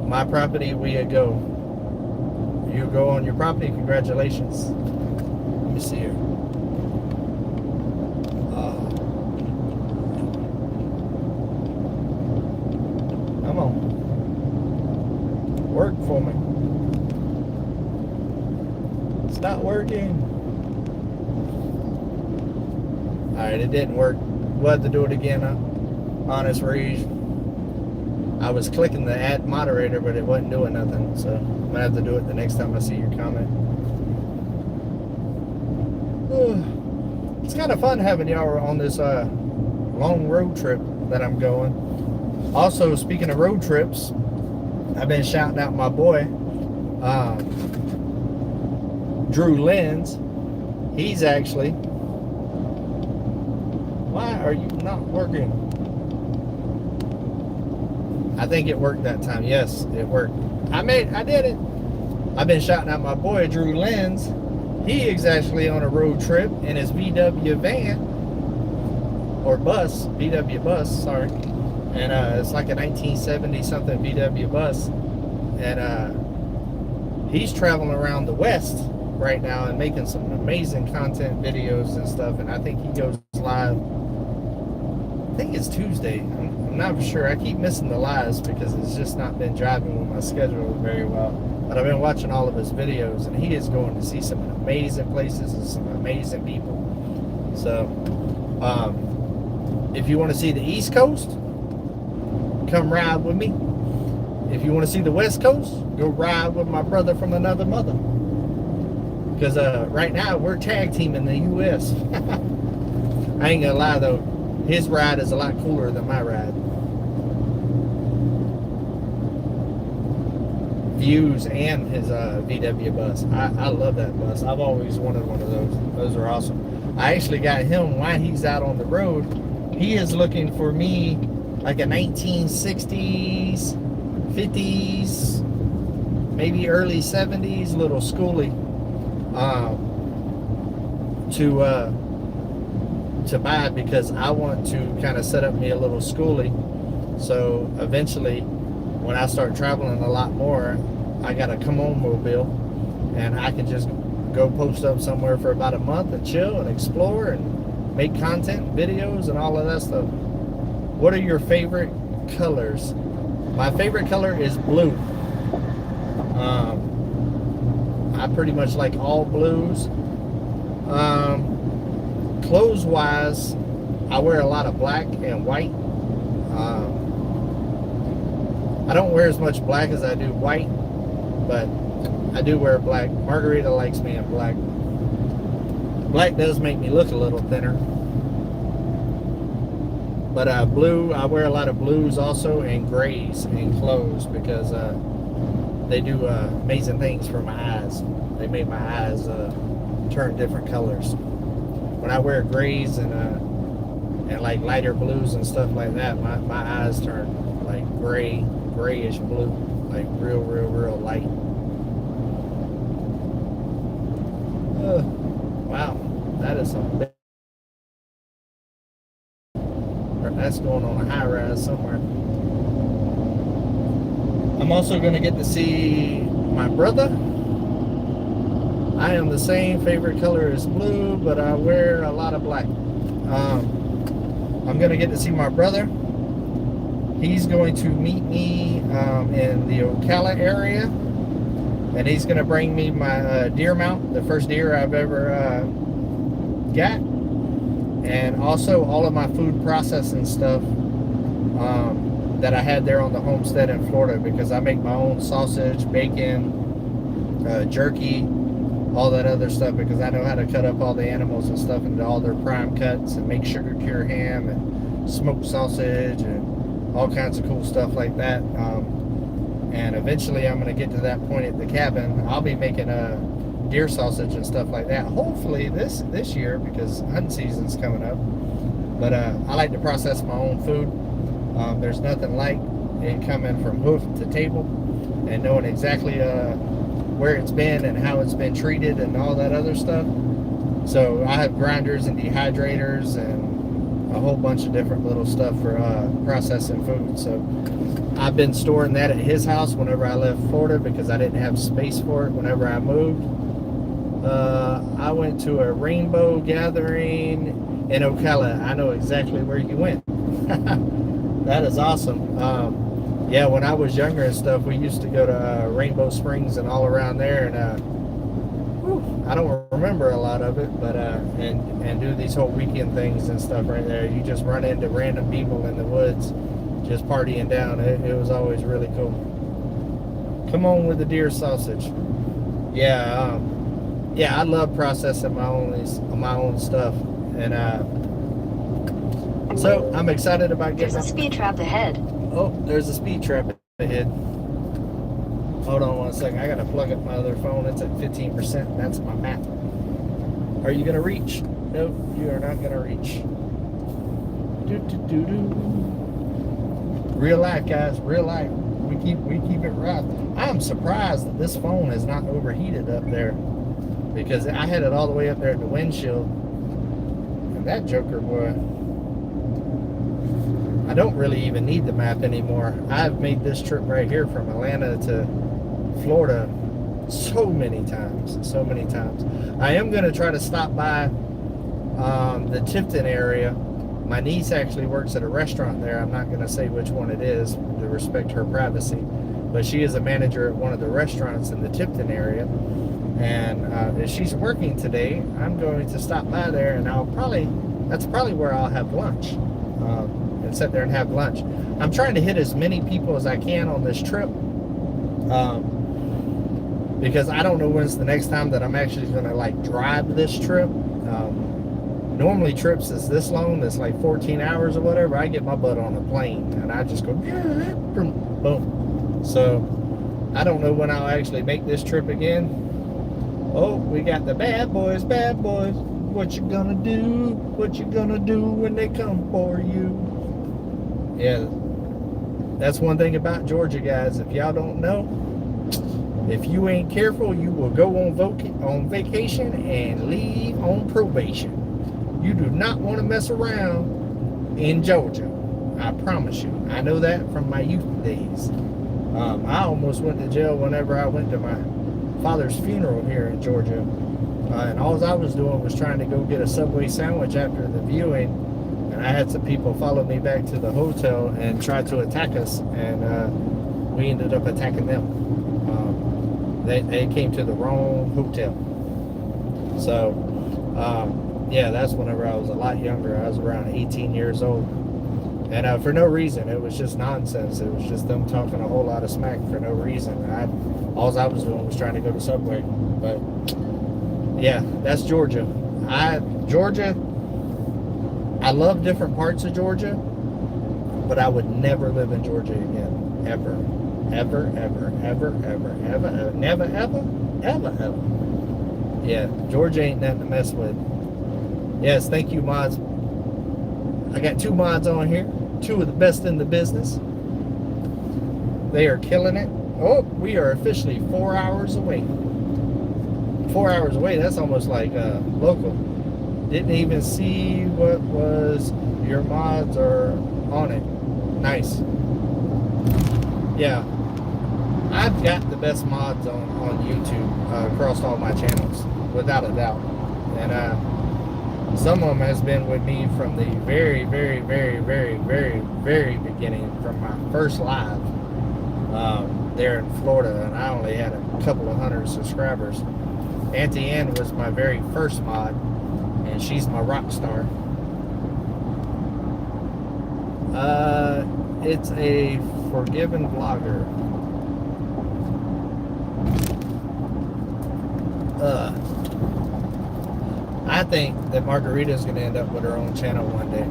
My property, we go. You go on your property. Congratulations. Let me see here. Come on. Work for me. It's not working. Alright, it didn't work. We'll have to do it again, huh? Honest Rage. I was clicking the add moderator, but it wasn't doing nothing. So I'm gonna have to do it the next time I see your comment. It's kind of fun having y'all on this long road trip that I'm going. Also, speaking of road trips, I've been shouting out my boy, Drew Lenz. He's actually... Why are you not working? I think it worked that time. Yes, it worked. I did it. I've been shouting out my boy, Drew Lenz. He is actually on a road trip in his VW van, or bus, VW bus, sorry. And it's like a 1970 something VW bus. And he's traveling around the West right now and making some amazing content videos and stuff. And I think he goes live, I think it's Tuesday. I'm not sure. I keep missing the lives because it's just not been driving with my schedule very well. but I've been watching all of his videos, and he is going to see some amazing places and some amazing people. So, if you want to see the East Coast, come ride with me. If you want to see the West Coast, go ride with my brother from another mother. Because right now, we're tag teaming the U.S. I ain't gonna lie though, his ride is a lot cooler than my ride. Views and his VW bus. I love that bus. I've always wanted one of those. Those are awesome. I actually got him while he's out on the road. He is looking for me like a 1960s, 50s, maybe early 70s little schoolie to buy, because I want to kind of set up me a little schoolie. So eventually, when I start traveling a lot more, I got a come on mobile, and I can just go post up somewhere for about a month and chill and explore and make content, videos, and all of that stuff. What are your favorite colors? My favorite color is blue. I pretty much like all blues. Clothes wise, I wear a lot of black and white. I don't wear as much black as I do white, but I do wear black. Margarita likes me in black. Black does make me look a little thinner. But blue, I wear a lot of blues also, and grays in clothes, because they do amazing things for my eyes. They make my eyes turn different colors. When I wear grays and like lighter blues and stuff like that, my eyes turn like grayish blue, like real light. Wow, that is something. That's going on a high rise somewhere. I'm also going to get to see my brother. I am the same favorite color as blue, but I wear a lot of black. I'm going to get to see my brother. He's going to meet me in the Ocala area, and he's going to bring me my deer mount, the first deer I've ever got, and also all of my food processing stuff that I had there on the homestead in Florida, because I make my own sausage, bacon, jerky, all that other stuff, because I know how to cut up all the animals and stuff into all their prime cuts and make sugar cure ham and smoked sausage and all kinds of cool stuff like that. And eventually I'm going to get to that point at the cabin. I'll be making a deer sausage and stuff like that, hopefully this year, because hunting season's coming up. But I like to process my own food. There's nothing like it coming from hoof to table and knowing exactly where it's been and how it's been treated and all that other stuff. So I have grinders and dehydrators and a whole bunch of different little stuff for processing food. So I've been storing that at his house whenever I left Florida, because I didn't have space for it whenever I moved. I went to a rainbow gathering in Ocala. I know exactly where you went. That is awesome. Yeah, when I was younger and stuff, we used to go to Rainbow Springs and all around there, and I don't remember a lot of it, but and do these whole weekend things and stuff right there. You just run into random people in the woods just partying down. It was always really cool. Come on with the deer sausage. Yeah, yeah, I love processing my own stuff, and so I'm excited about getting. There's a speed trap ahead. Oh, there's a speed trap ahead. Hold on 1 second. I gotta plug up my other phone. It's at 15%. That's my map. Are you gonna reach? Nope, you are not gonna reach. Real life, guys. Real life. We keep it right. I'm surprised that this phone is not overheated up there, because I had it all the way up there at the windshield, and that joker boy. I don't really even need the map anymore. I've made this trip right here from Atlanta to Florida so many times. I am going to try to stop by the Tifton area. My niece actually works at a restaurant there. I'm not going to say which one it is to respect her privacy. but she is a manager at one of the restaurants in the Tipton area. And if she's working today, I'm going to stop by there, and that's probably where I'll have lunch, and sit there and have lunch. I'm trying to hit as many people as I can on this trip, because I don't know when's the next time that I'm actually going to like drive this trip. Normally trips is this long, that's like 14 hours or whatever. I get my butt on a plane and I just go boom. So I don't know when I'll actually make this trip again. Oh, we got the bad boys. What you gonna do? What you gonna do when they come for you? Yeah, that's one thing about Georgia, guys. If y'all don't know, if you ain't careful, you will go on vacation and leave on probation. You do not want to mess around in Georgia. I promise you. I know that from my youth days. I almost went to jail whenever I went to my father's funeral here in Georgia. And all I was doing was trying to go get a Subway sandwich after the viewing. And I had some people follow me back to the hotel and try to attack us. And we ended up attacking them. They came to the wrong hotel. So, yeah, that's whenever I was a lot younger. I was around 18 years old. And for no reason. It was just nonsense. It was just them talking a whole lot of smack for no reason. All I was doing was trying to go to Subway. But, yeah, that's Georgia. I love different parts of Georgia, but I would never live in Georgia again. Ever. Ever. Yeah, Georgia ain't nothing to mess with. Yes, thank you, mods. I got 2 mods on here. 2 of the best in the business. They are killing it. Oh, we are officially 4 hours away. 4 hours away, that's almost like local. Didn't even see what was your mods are on it. Nice. Yeah. I've got the best mods on YouTube across all my channels, without a doubt. And some of them has been with me from the very beginning, from my first live there in Florida, and I only had a couple of 100 subscribers. Auntie Ann was my very first mod, and she's my rock star. It's a forgiven vlogger. I think that Margarita is going to end up with her own channel one day.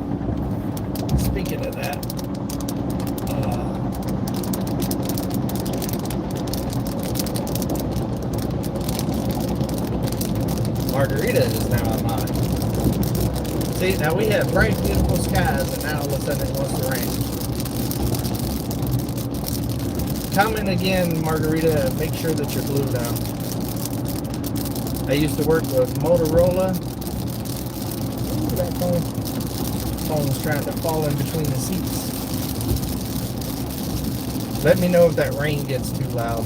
Speaking of that, Margarita is now a mod. See, now we have bright, beautiful skies, and now all of a sudden it wants to rain. Comment again, Margarita, and make sure that you're glued down. I used to work with Motorola. Ooh, that phone's trying to fall in between the seats. Let me know if that rain gets too loud.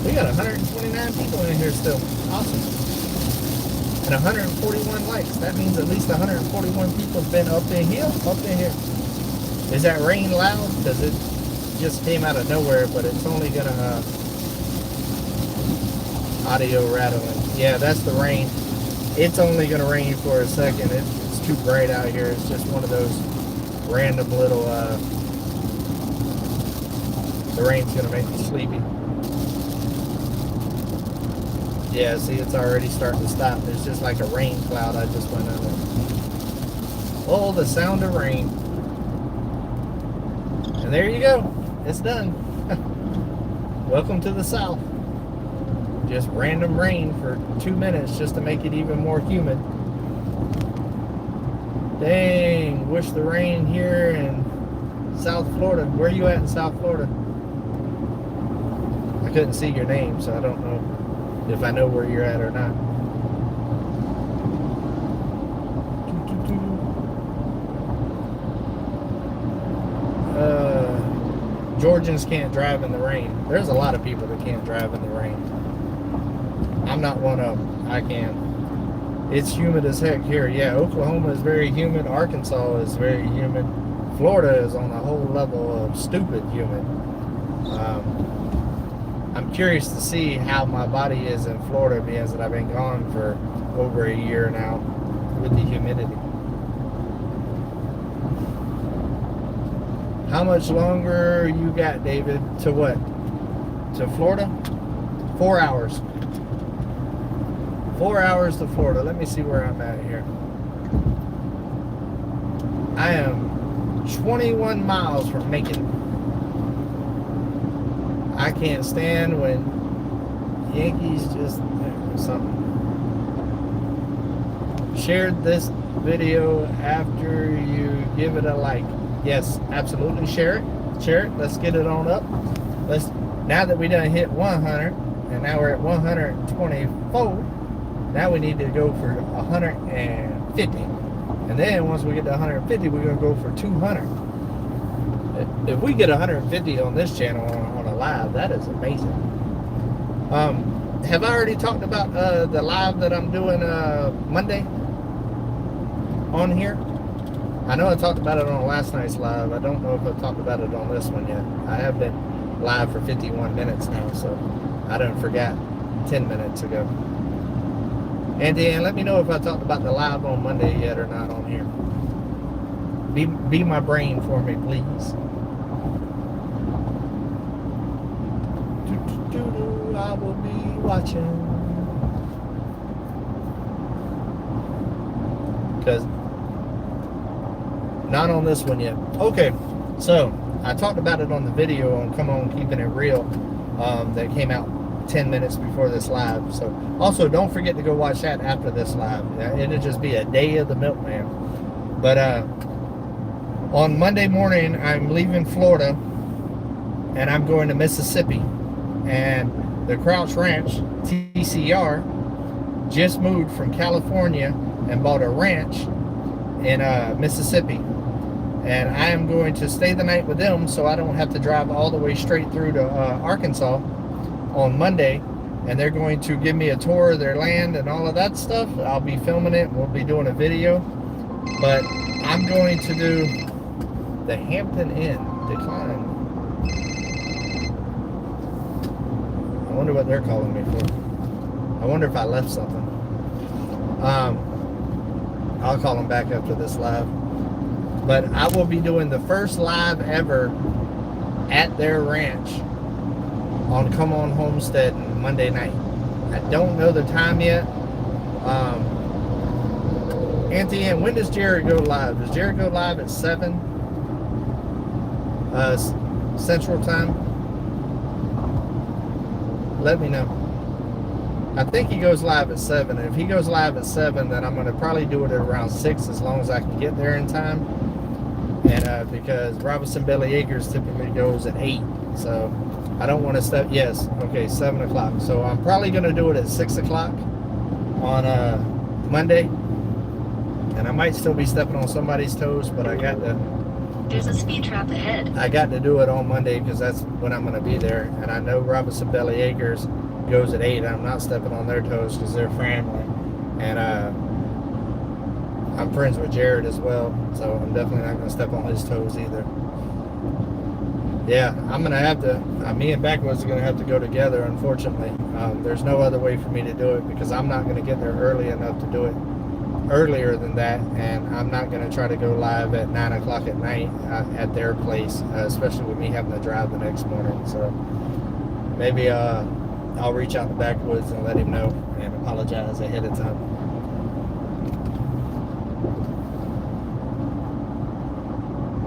We got 129 people in here still. Awesome. And 141 likes. That means at least 141 people have been up in here. Is that rain loud? Because it just came out of nowhere, but it's only gonna audio rattling. Yeah, that's the rain. It's only gonna rain for a second. It's too bright out here. It's just one of those random little the rain's gonna make me sleepy. Yeah, see, it's already starting to stop. There's just like a rain cloud I just went under. Oh, the sound of rain. And there you go. It's done. Welcome to the South. Just random rain for 2 minutes just to make it even more humid. Dang, wish the rain here in South Florida. Where are you at in South Florida? I couldn't see your name, so I don't know if I know where you're at or not. Georgians can't drive in the rain. There's a lot of people that can't drive in the rain. I'm not one of them. I can. It's humid as heck here. Yeah, Oklahoma is very humid. Arkansas is very humid. Florida is on a whole level of stupid humid. I'm curious to see how my body is in Florida, being that I've been gone for over a year now with the humidity. How much longer you got, David, to what? To Florida? 4 hours. 4 hours to Florida. Let me see where I'm at here. I am 21 miles from Macon. I can't stand when Yankees just something. Shared this video after you give it a like. Yes, absolutely. Share it. Share it. Let's get it on up. Now that we done hit 100, and now we're at 124. Now we need to go for 150. And then once we get to 150, we're going to go for 200. If we get 150 on this channel on a live, that is amazing. Have I already talked about the live that I'm doing Monday on here? I know I talked about it on last night's live. I don't know if I've talked about it on this one yet. I have been live for 51 minutes now, so I done forgot 10 minutes ago. And then let me know if I talked about the live on Monday yet or not on here. Be my brain for me, please. I will be watching. Because not on this one yet. Okay, so I talked about it on the video on Come On Keeping It Real that came out 10 minutes before this live. So also don't forget to go watch that after this live. It'll just be a day of the milkman. But on Monday morning, I'm leaving Florida and I'm going to Mississippi. And the Crouch Ranch, TCR, just moved from California and bought a ranch in Mississippi. And I am going to stay the night with them so I don't have to drive all the way straight through to Arkansas on Monday. And they're going to give me a tour of their land and all of that stuff. I'll be filming it. We'll be doing a video. But I'm going to do the Hampton Inn decline. I wonder what they're calling me for. I wonder if I left something. I'll call them back after this live. But I will be doing the first live ever at their ranch on Come On Homestead Monday night. I don't know the time yet. Auntie Ann, when does Jared go live? Does Jared go live at 7 Central Time? Let me know. I think he goes live at 7. And if he goes live at 7, then I'm going to probably do it at around 6 as long as I can get there in time. And because Robinson Belly Acres typically goes at 8. So I don't want to step. Yes. Okay. 7 o'clock. So I'm probably going to do it at 6 o'clock on Monday. And I might still be stepping on somebody's toes, but I got to. There's a speed trap ahead. I got to do it on Monday because that's when I'm going to be there. And I know Robinson Belly Acres goes at 8. I'm not stepping on their toes because they're family. And I'm friends with Jared as well. So I'm definitely not going to step on his toes either. Yeah, I'm going to have to, me and Backwoods are going to have to go together, unfortunately. There's no other way for me to do it because I'm not going to get there early enough to do it earlier than that, and I'm not going to try to go live at 9 o'clock at night at their place, especially with me having to drive the next morning. So maybe I'll reach out to Backwoods and let him know and apologize ahead of time.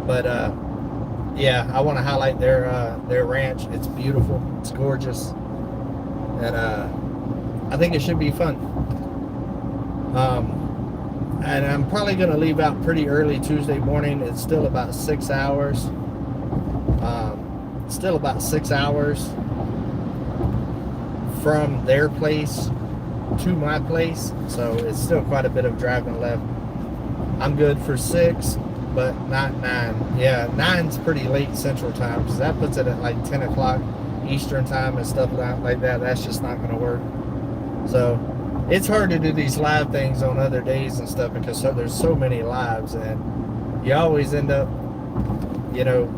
But yeah, I want to highlight their ranch. It's beautiful, it's gorgeous, and I think it should be fun. And I'm probably going to leave out pretty early Tuesday morning. It's still about 6 hours. Still about 6 hours from their place to my place. So it's still quite a bit of driving left. I'm good for 6, but not 9. Yeah, 9's pretty late Central Time because that puts it at like 10 o'clock Eastern Time and stuff like that. That's just not going to work. So it's hard to do these live things on other days and stuff because there's so many lives, and you always end up you know,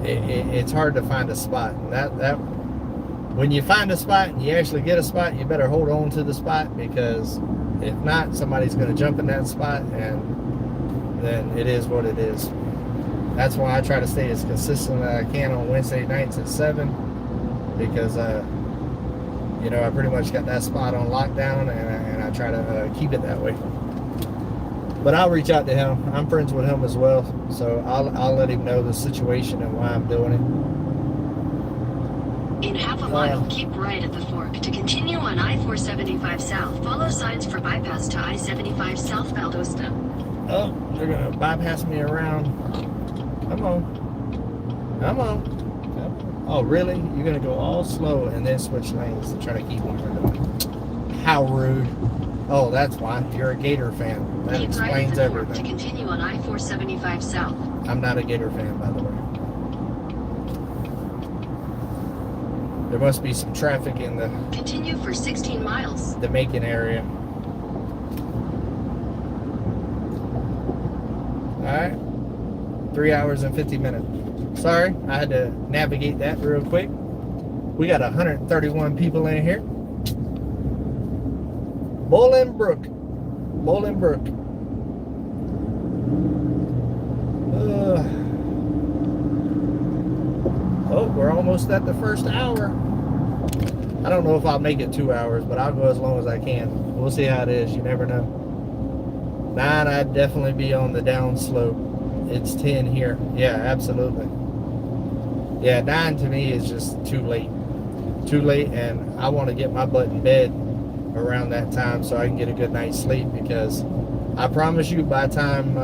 it's hard to find a spot. And that when you find a spot and you actually get a spot, you better hold on to the spot, because if not, somebody's going to jump in that spot, and then it is what it is. That's why I try to stay as consistent as I can on Wednesday nights at 7, because you know, I pretty much got that spot on lockdown, and I try to keep it that way. But I'll reach out to him. I'm friends with him as well, so I'll let him know the situation and why I'm doing it. In half a mile, keep right at the fork to continue on I-475 South. Follow signs for bypass to I-75 South Valdosta. Oh, they're gonna bypass me around. Come on. Come on. Oh, really? You're gonna go all slow and then switch lanes to try to keep them? How rude. Oh, that's why. You're a Gator fan. That Keep right explains at the fork to everything. continue on I-475 South. I'm not a Gator fan, by the way. There must be some traffic in Continue for 16 miles. the Macon area. Alright. 3 hours and 50 minutes. Sorry, I had to navigate that real quick. We got 131 people in here. Bolingbrook. Oh, we're almost at the first hour. I don't know if I'll make it 2 hours, but I'll go as long as I can. We'll see how it is. You never know. 9, I'd definitely be on the down slope. It's 10 here. Yeah, absolutely. Yeah, 9 to me is just too late. Too late, and I want to get my butt in bed around that time so I can get a good night's sleep, because I promise you, by the time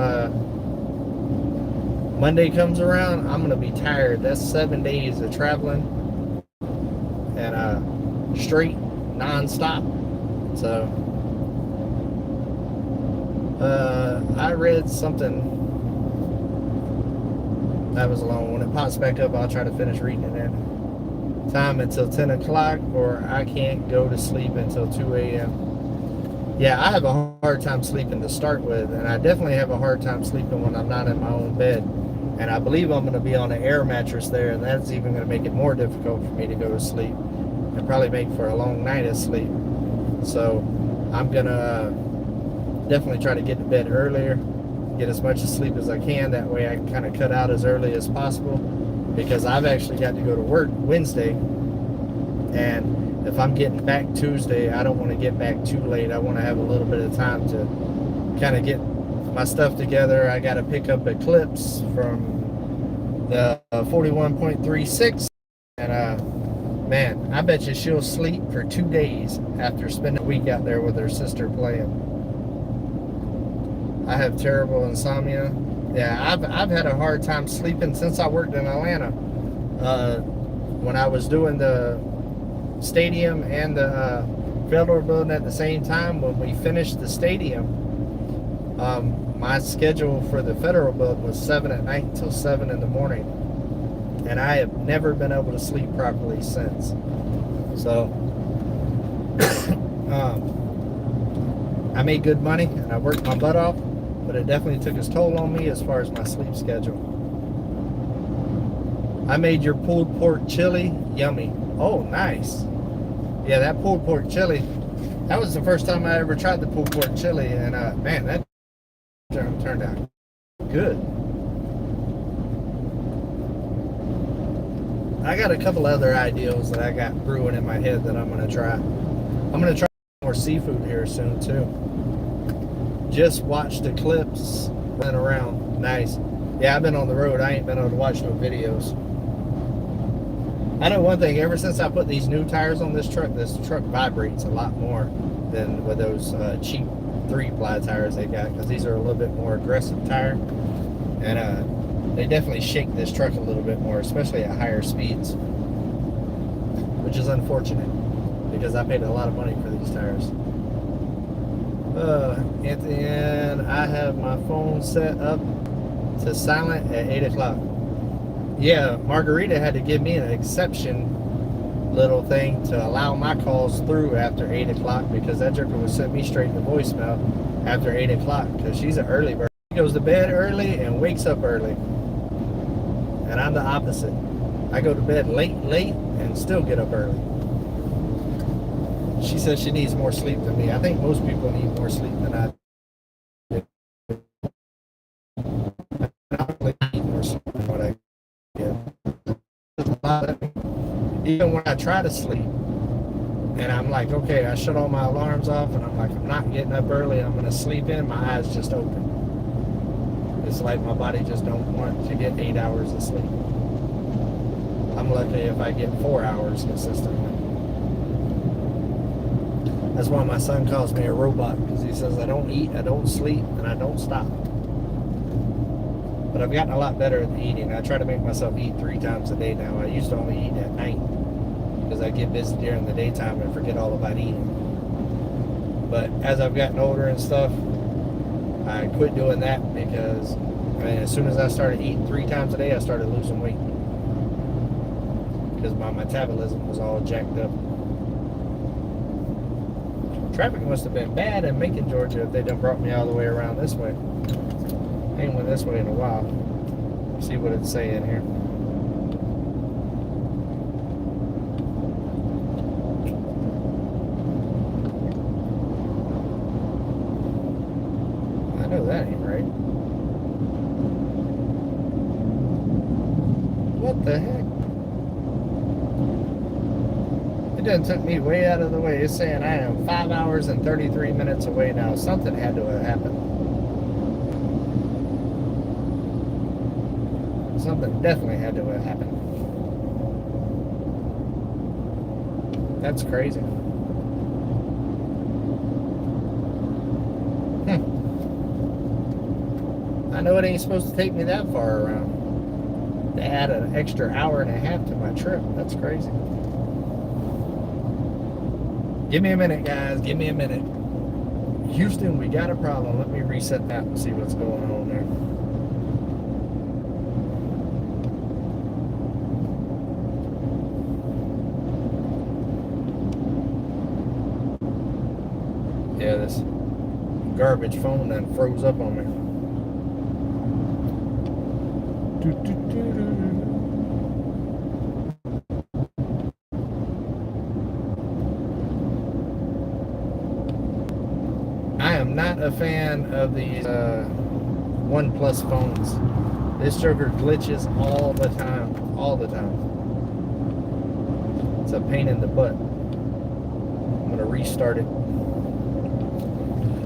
Monday comes around, I'm going to be tired. That's 7 days of traveling and straight, non-stop. So I read something that was long. When it pops back up, I'll try to finish reading it in time until 10 o'clock, or I can't go to sleep until 2 a.m. Yeah, I have a hard time sleeping to start with, and I definitely have a hard time sleeping when I'm not in my own bed. And I believe I'm going to be on an air mattress there, and that's even going to make it more difficult for me to go to sleep and probably make for a long night of sleep. So I'm going to definitely try to get to bed earlier, get as much sleep as I can. That way I can kind of cut out as early as possible, because I've actually got to go to work Wednesday, and if I'm getting back Tuesday, I don't want to get back too late. I want to have a little bit of time to kind of get my stuff together. I got to pick up Eclipse from the 41.36, and man, I bet you she'll sleep for 2 days after spending a week out there with her sister playing. I have terrible insomnia. Yeah, I've had a hard time sleeping since I worked in Atlanta. When I was doing the stadium and the Federal building at the same time, when we finished the stadium, my schedule for the Federal building was 7 at night until 7 in the morning. And I have never been able to sleep properly since. So, I made good money and I worked my butt off, but it definitely took its toll on me as far as my sleep schedule. I made your pulled pork chili yummy. Oh, nice. Yeah, that pulled pork chili, that was the first time I ever tried the pulled pork chili, and man, that turned out good. I got a couple other ideas that I got brewing in my head that I'm going to try. I'm going to try more seafood here soon too. Just watched Eclipse run around. Nice. Yeah, I've been on the road. I ain't been able to watch no videos. I know one thing, ever since I put these new tires on this truck vibrates a lot more than with those cheap 3-ply tires they got, because these are a little bit more aggressive tire, and they definitely shake this truck a little bit more, especially at higher speeds, which is unfortunate because I paid a lot of money for these tires. And I have my phone set up to silent at 8 o'clock. Yeah, Margarita had to give me an exception little thing to allow my calls through after 8 o'clock, because that jerker would send me straight to voicemail after 8 o'clock, because she's an early bird. goes to bed early and wakes up early. And I'm the opposite. I go to bed late, and still get up early. She says she needs more sleep than me. I think most people need more sleep than I do. I really need more sleep than what I get. Even when I try to sleep, and I'm like, okay, I shut all my alarms off, and I'm like, I'm not getting up early, I'm going to sleep in, my eyes just open. It's like my body just don't want to get 8 hours of sleep. I'm lucky if I get 4 hours consistently. That's why my son calls me a robot, because he says I don't eat, I don't sleep, and I don't stop. But I've gotten a lot better at eating. I try to make myself eat 3 times a day now. I used to only eat at night because I get busy during the daytime and forget all about eating. But as I've gotten older and stuff, I quit doing that because as soon as I started eating 3 times a day, I started losing weight because my metabolism was all jacked up. Traffic must have been bad in Macon, Georgia, if they done brought me all the way around this way. I ain't went this way in a while. See what it's saying here. I know that ain't right. What the heck? It done took me way out of the way. It's saying I am 5 hours and 33 minutes away now. Something had to have happened. Something definitely had to have happened. That's crazy. I know it ain't supposed to take me that far around. They add an extra hour and a half to my trip. That's crazy. Give me a minute, guys. Give me a minute. Houston, we got a problem. Let me reset that and see what's going on there. Yeah, this garbage phone done froze up on me. I am not a fan of these OnePlus phones. This sugar glitches all the time. All the time. It's a pain in the butt. I'm going to restart it.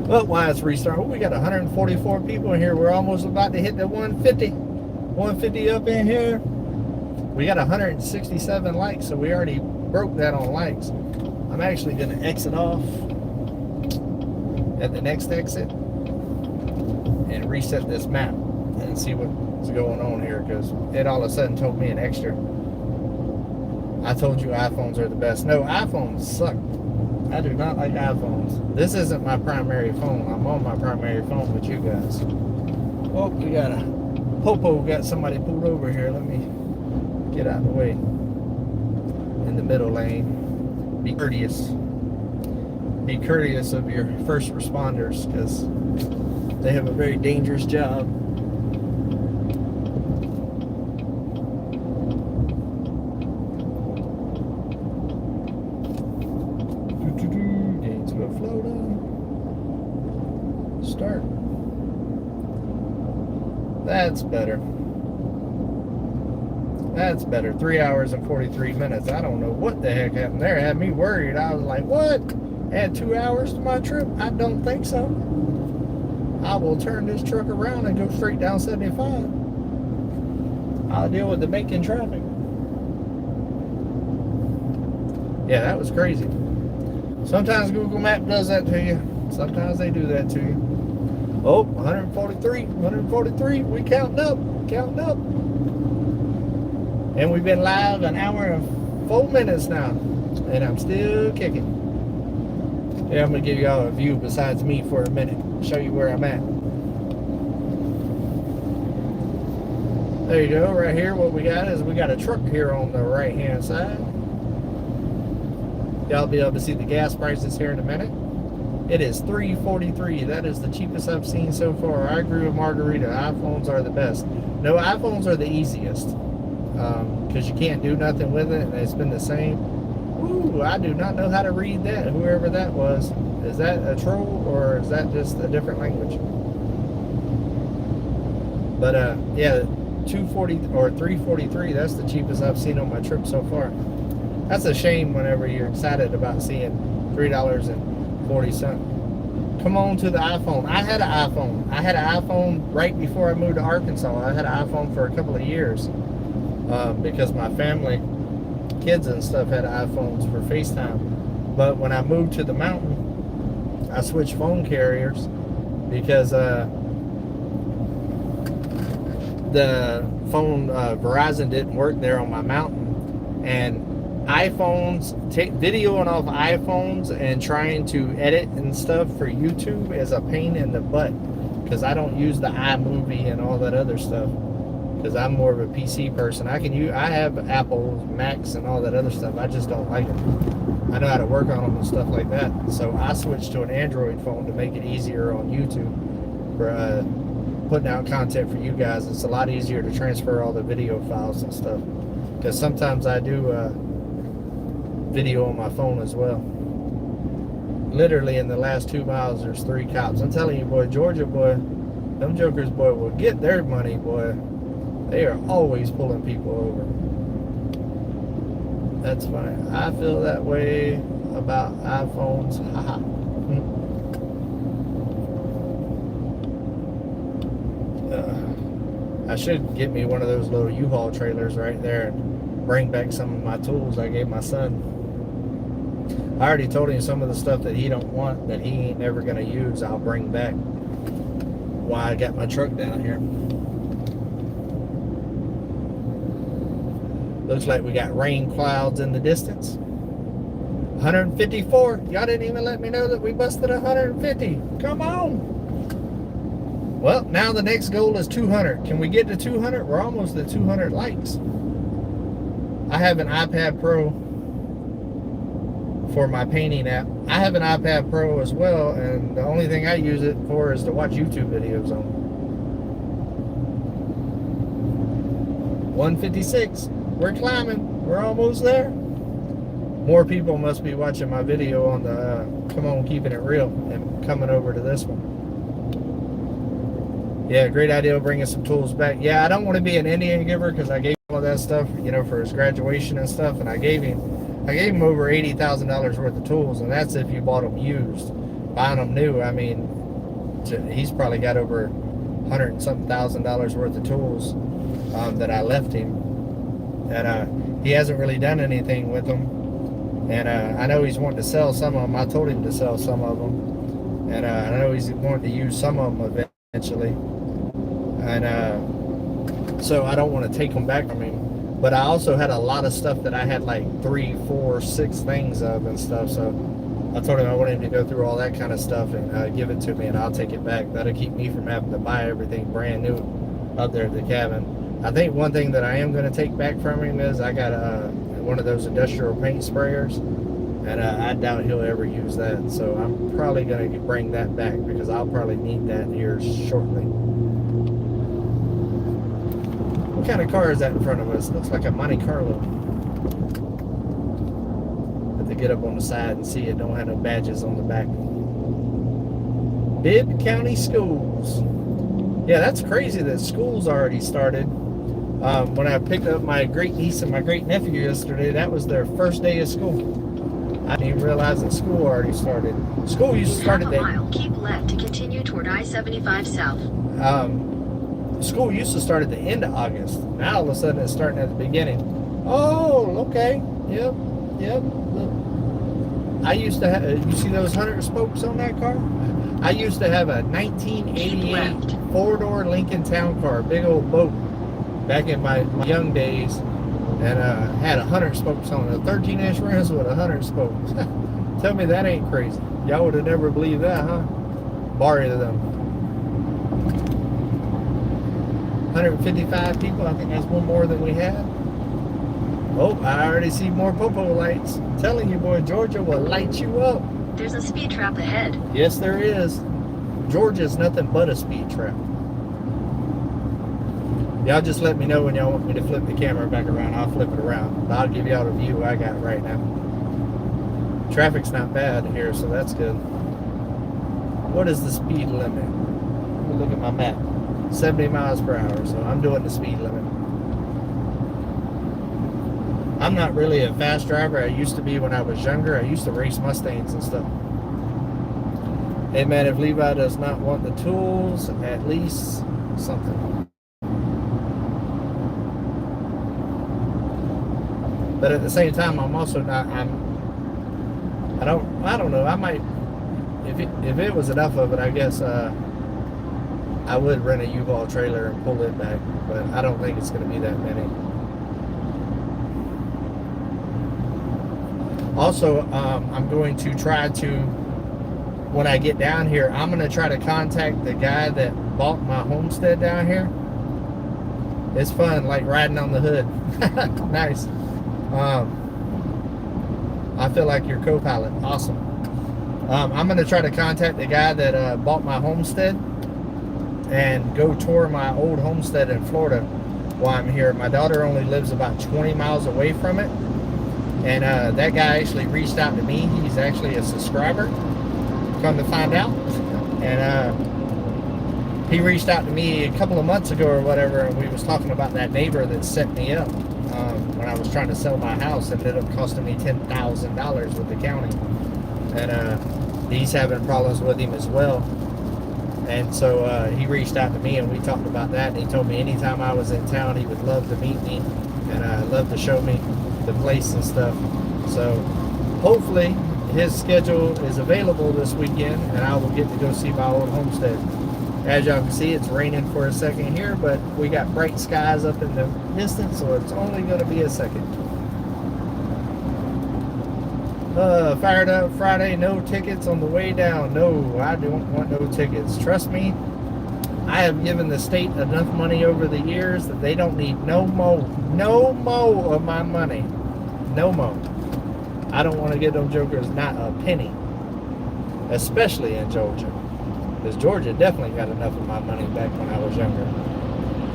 But while it's restarting, we got 144 people in here. We're almost about to hit the 150. 150 up in here. We got 167 likes, so we already broke that on likes. I'm actually going to exit off at the next exit and reset this map and see what's going on here, because it all of a sudden told me an extra. I told you iPhones are the best. No, iPhones suck. I do not like iPhones. This isn't my primary phone. I'm on my primary phone with you guys. Oh, we got a Popo got somebody pulled over here. Let me get out of the way. In the middle lane. Be courteous. Be courteous of your first responders, because they have a very dangerous job. Gainesville, Florida. Start. That's better. That's better. 3 hours and 43 minutes. I don't know what the heck happened there. It had me worried. I was like, what? Add 2 hours to my trip? I don't think so. I will turn this truck around and go straight down 75. I'll deal with the Macon traffic. Yeah, that was crazy. Sometimes Google Maps does that to you. Sometimes they do that to you. Oh, 143, 143. We counting up, counting up. And we've been live an hour and 4 minutes now. And I'm still kicking. Yeah, I'm going to give y'all a view besides me for a minute. Show you where I'm at. There you go. Right here, what we got is we got a truck here on the right-hand side. Y'all be able to see the gas prices here in a minute. It is $343. That is the cheapest I've seen so far. I agree with Margarita. iPhones are the best. No, iPhones are the easiest because you can't do nothing with it, and it's been the same. Ooh, I do not know how to read that. Whoever that was, is that a troll or is that just a different language? But yeah, 240 or 343. That's the cheapest I've seen on my trip so far. That's a shame whenever you're excited about seeing $3.40. Come on to the iPhone. I had an iPhone. I had an iPhone right before I moved to Arkansas. I had an iPhone for a couple of years because my family, kids and stuff, had iPhones for FaceTime. But when I moved to the mountain, I switched phone carriers because the phone Verizon didn't work there on my mountain, and iPhones, videoing off iPhones and trying to edit and stuff for YouTube is a pain in the butt because I don't use the iMovie and all that other stuff because I'm more of a PC person. I have Apple Macs and all that other stuff. I just don't like them. I know how to work on them and stuff like that. So I switched to an Android phone to make it easier on YouTube for putting out content for you guys. It's a lot easier to transfer all the video files and stuff because sometimes I do video on my phone as well. Literally in the last 2 miles there's 3 cops. I'm telling you, boy, Georgia, boy, them jokers, boy, will get their money, boy. They are always pulling people over. That's funny. I feel that way about iPhones. Haha. I should get me one of those little U-Haul trailers right there and bring back some of my tools I gave my son. I already told him some of the stuff that he don't want, that he ain't never gonna use, I'll bring back. Why I got my truck down here. Looks like we got rain clouds in the distance. 154. Y'all didn't even let me know that we busted 150. Come on. Well, now the next goal is 200. Can we get to 200? We're almost at 200 likes. I have an iPad Pro for my painting app. I have an iPad Pro as well, and the only thing I use it for is to watch YouTube videos on. 156. We're climbing. We're almost there. More people must be watching my video on the Come On Keeping It Real and coming over to this one. Yeah, great idea bringing some tools back. Yeah, I don't want to be an Indian giver because I gave him all of that stuff, you know, for his graduation and stuff, and I gave him over $80,000 worth of tools, and that's if you bought them used. Buying them new, I mean, he's probably got over $100-something thousand worth of tools that I left him, and he hasn't really done anything with them. And I know he's wanting to sell some of them. I told him to sell some of them, and I know he's wanting to use some of them eventually. And so I don't want to take them back from him. But I also had a lot of stuff that I had like 3, 4, 6 things of and stuff. So I told him I wanted him to go through all that kind of stuff and give it to me, and I'll take it back. That'll keep me from having to buy everything brand new up there at the cabin. I think one thing that I am going to take back from him is I got one of those industrial paint sprayers, and I doubt he'll ever use that. So I'm probably going to bring that back because I'll probably need that here shortly. What kind of car is that in front of us? Looks like a Monte Carlo. Have to get up on the side and see it don't have no badges on the back. Bibb County Schools. Yeah, that's crazy that school's already started. When I picked up my great niece and my great nephew yesterday, that was their first day of school. I didn't even realize that school already started. School used to start at half a mile, keep left to continue toward I-75 South. School used to start at the end of August. Now all of a sudden it's starting at the beginning. Oh, okay. Yep. I used to have, you see those 100 spokes on that car? I used to have a 1988 4-door Lincoln Town Car, big old boat, back in my young days, and had 100 spokes on it. A 13-inch rims with 100 spokes. Tell me that ain't crazy. Y'all would have never believed that, huh? Borrow them. 155 people. I think that's one more than we had. Oh, I already see more popo lights. I'm telling you, boy, Georgia will light you up. There's a speed trap ahead. Yes, there is. Georgia's nothing but a speed trap. Y'all just let me know when y'all want me to flip the camera back around. I'll flip it around. But I'll give y'all the view I got right now. Traffic's not bad here, so that's good. What is the speed limit? Let me look at my map. 70 miles per hour, so I'm doing the speed limit. I'm not really a fast driver. I used to be when I was younger. I used to race Mustangs and stuff. Hey man, if Levi does not want the tools, at least something. But at the same time, I'm also not. I don't know. I might, if it was enough of it, I guess I would rent a U-Haul trailer and pull it back. But I don't think it's going to be that many. Also, I'm going to try to, when I get down here, I'm going to try to contact the guy that bought my homestead down here. It's fun, like riding on the hood. Nice. I feel like your co-pilot. Awesome. I'm going to try to contact the guy that bought my homestead and go tour my old homestead in Florida while I'm here. My daughter only lives about 20 miles away from it. And that guy actually reached out to me. He's actually a subscriber, come to find out. And he reached out to me a couple of months ago or whatever, and we was talking about that neighbor that set me up when I was trying to sell my house. It ended up costing me $10,000 with the county. And he's having problems with him as well. And so he reached out to me, and we talked about that. And he told me anytime I was in town, he would love to meet me and love to show me the place and stuff. So hopefully his schedule is available this weekend, and I will get to go see my old homestead. As y'all can see, it's raining for a second here, but we got bright skies up in the distance, so it's only going to be a second. Fired up Friday, no tickets on the way down. No, I don't want no tickets. Trust me, I have given the state enough money over the years that they don't need no more of my money. No more. I don't want to give them jokers not a penny, especially in Georgia, because Georgia definitely got enough of my money back when I was younger.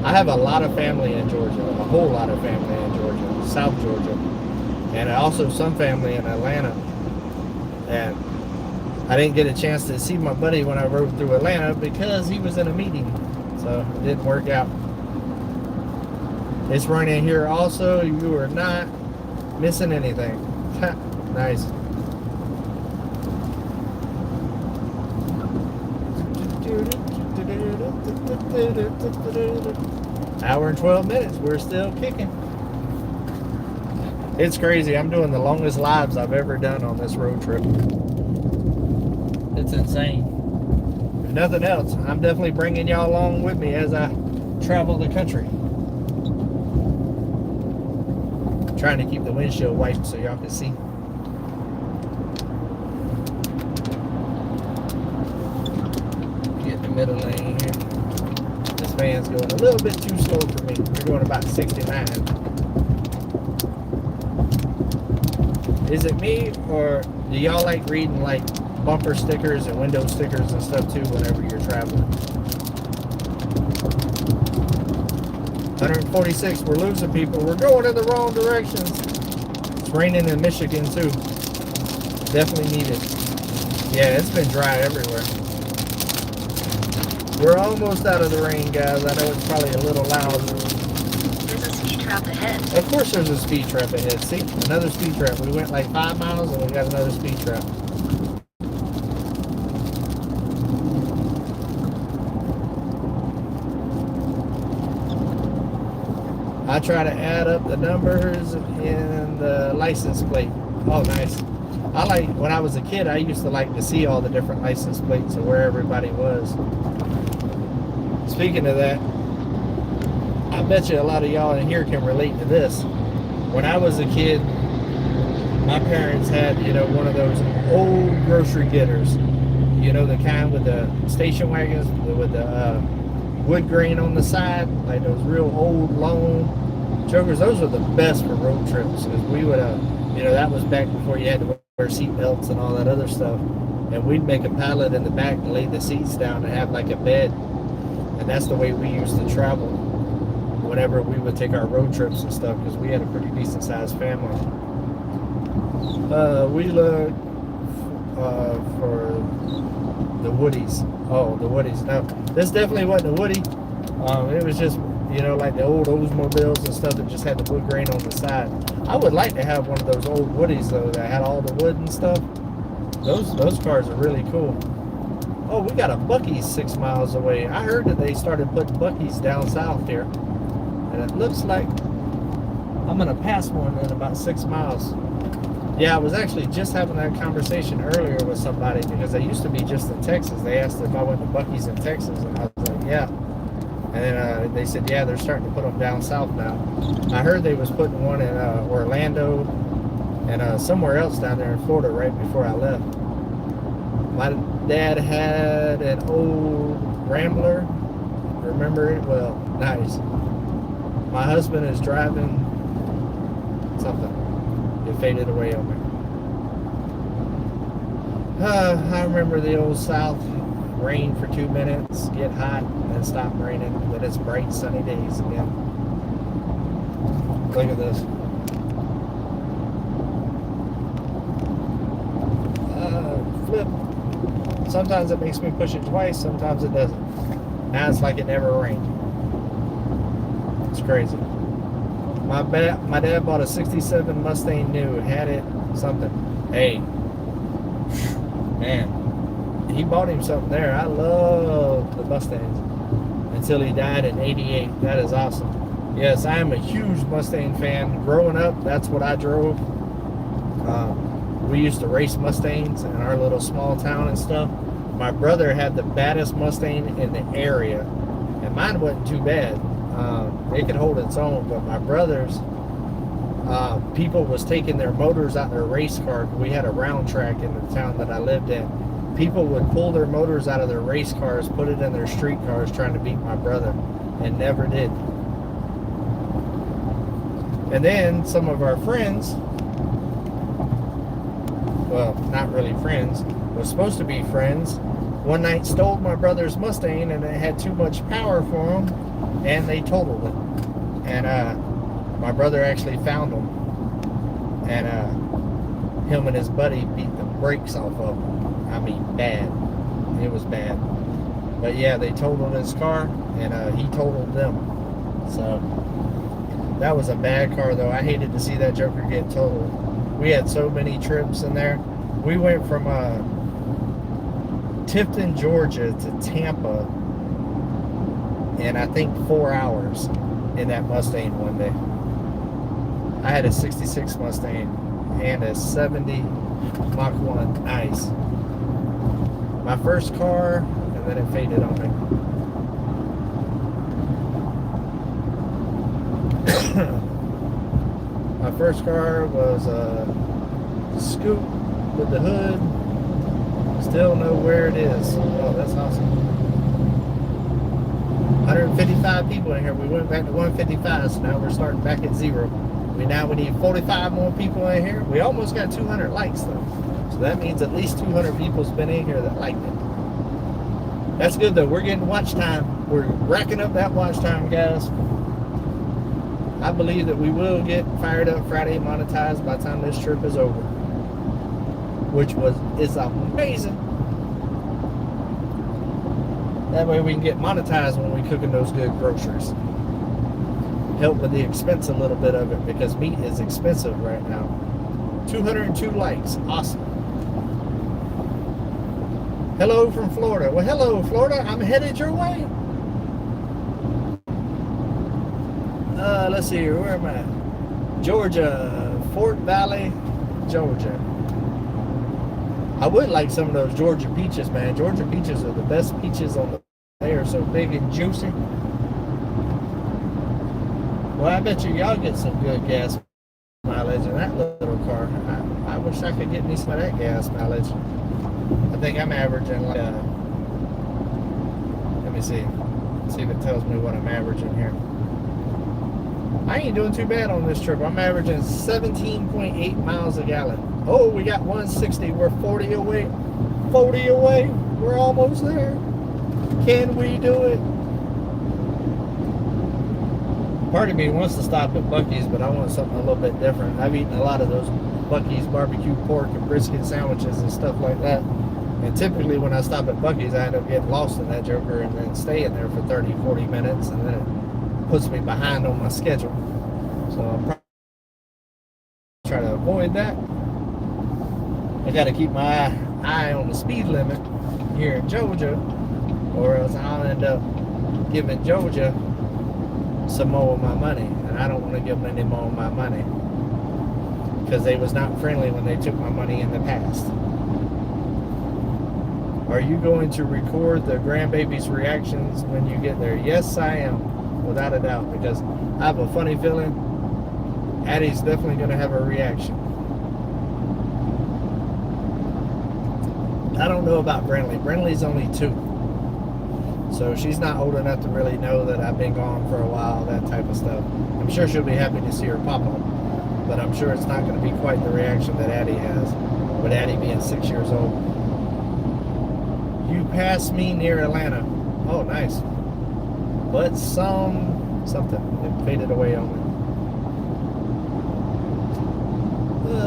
I have a lot of family in Georgia, a whole lot of family in Georgia, South Georgia, and also some family in Atlanta. And I didn't get a chance to see my buddy when I rode through Atlanta because he was in a meeting, so it didn't work out. It's raining here also. You are not missing anything. Nice. Hour and 12 minutes. We're still kicking. It's crazy. I'm doing the longest lives I've ever done on this road trip. It's insane. If nothing else, I'm definitely bringing y'all along with me as I travel the country. Trying to keep the windshield wiped so y'all can see. Get in the middle lane here. This van's going a little bit too slow for me. We're going about 69. Is it me, or do y'all like reading like bumper stickers and window stickers and stuff too whenever you're traveling? 146, we're losing people. We're going in the wrong directions. It's raining in Michigan too. Definitely needed. Yeah, it's been dry everywhere. We're almost out of the rain, guys. I know it's probably a little loud. There's a speed trap ahead. Of course there's a speed trap ahead. See? Another speed trap. We went like 5 miles and we got another speed trap. I try to add up the numbers in the license plate. Oh, nice. I like, when I was a kid, I used to like to see all the different license plates and where everybody was. Speaking of that, I bet you a lot of y'all in here can relate to this. When I was a kid, my parents had, you know, one of those old grocery getters. You know, the kind with the station wagons with the wood grain on the side, like those real old long jokers. Those are the best for road trips, because we would, you know, that was back before you had to wear seat belts and all that other stuff. And we'd make a pallet in the back and lay the seats down and have like a bed. And that's the way we used to travel whenever we would take our road trips and stuff, because we had a pretty decent sized family. We looked for the Woodies. Oh, the Woodies. No, this definitely wasn't a Woody. It was just, you know, like the old Oldsmobiles and stuff that just had the wood grain on the side. I would like to have one of those old Woodies though that had all the wood and stuff. Those cars are really cool. Oh, we got a Buc-ee's 6 miles away. I heard that they started putting Buc-ee's down south here, and it looks like I'm gonna pass one in about 6 miles. Yeah, I was actually just having that conversation earlier with somebody, because they used to be just in Texas. They asked if I went to Buc-ee's in Texas, and I was like, yeah. And then they said, yeah, they're starting to put them down south now. I heard they was putting one in Orlando and somewhere else down there in Florida right before I left. My dad had an old Rambler. Remember it? Well, nice. My husband is driving something. It faded away on me. I remember the old South. Rain for 2 minutes, get hot, then stop raining, then it's bright sunny days again. Look at this. Flip. Sometimes it makes me push it twice, sometimes it doesn't. Now it's like it never rained. It's crazy. My dad bought a 67 Mustang new, had it something. Hey, man. He bought him something there. I love the Mustangs until he died in '88. That is awesome. Yes, I am a huge Mustang fan. Growing up, that's what I drove. We used to race Mustangs in our little small town and stuff. My brother had the baddest Mustang in the area, and mine wasn't too bad. It could hold its own, but my brother's, people was taking their motors out their race car. We had a round track in the town that I lived in. People would pull their motors out of their race cars, put it in their street cars, trying to beat my brother, and never did. And then some of our friends, well, not really friends, was supposed to be friends, one night stole my brother's Mustang, and it had too much power for them, and they totaled it. And my brother actually found them, and him and his buddy beat the brakes off of them. I mean, bad. It was bad. But yeah, they totaled his car, and he totaled them. So that was a bad car, though. I hated to see that joker get totaled. We had so many trips in there. We went from Tifton, Georgia to Tampa in, I think, 4 hours in that Mustang one day. I had a 66 Mustang and a 70 Mach 1 Nice. My first car, and then it faded on me. My first car was a Scoop with the hood. Still know where it is. Oh, that's awesome. 155 people in here. We went back to 155, so now we're starting back at 0. We need 45 more people in here. We almost got 200 likes though. So that means at least 200 people's been in here that liked it. That's good though. We're getting watch time. We're racking up that watch time, guys. I believe that we will get Fired Up Friday monetized by the time this trip is over, which is amazing. That way we can get monetized when we're cooking those good groceries. Help with the expense a little bit of it, because meat is expensive right now. 202 likes. Awesome. Hello from Florida. Well, hello, Florida. I'm headed your way. Let's see here. Where am I? Georgia. Fort Valley, Georgia. I would like some of those Georgia peaches, man. Georgia peaches are the best peaches on the... They are so big and juicy. Well, I bet y'all get some good gas mileage in that little car. I wish I could get me some of that gas mileage. I think I'm averaging like, let me see. See if it tells me what I'm averaging here. I ain't doing too bad on this trip. I'm averaging 17.8 miles a gallon. Oh, we got 160. We're 40 away. 40 away. We're almost there. Can we do it? Part of me wants to stop at Buc-ee's, but I want something a little bit different. I've eaten a lot of those Buc-ee's barbecue pork and brisket sandwiches and stuff like that. And typically when I stop at Buc-ee's, I end up getting lost in that joker and then staying there for 30, 40 minutes, and then it puts me behind on my schedule. So I'll probably try to avoid that. I got to keep my eye on the speed limit here in Georgia, or else I'll end up giving Georgia some more of my money, and I don't want to give them any more of my money because they was not friendly when they took my money in the past. Are you going to record the grandbaby's reactions when you get there? Yes, I am, without a doubt, because I have a funny feeling Addie's definitely going to have a reaction. I don't know about Brentley. Brentley's only 2. So she's not old enough to really know that I've been gone for a while, that type of stuff. I'm sure she'll be happy to see her papa, but I'm sure it's not going to be quite the reaction that Addie has, with Addie being 6 years old. You passed me near Atlanta. Oh, nice. But something, it faded away on me.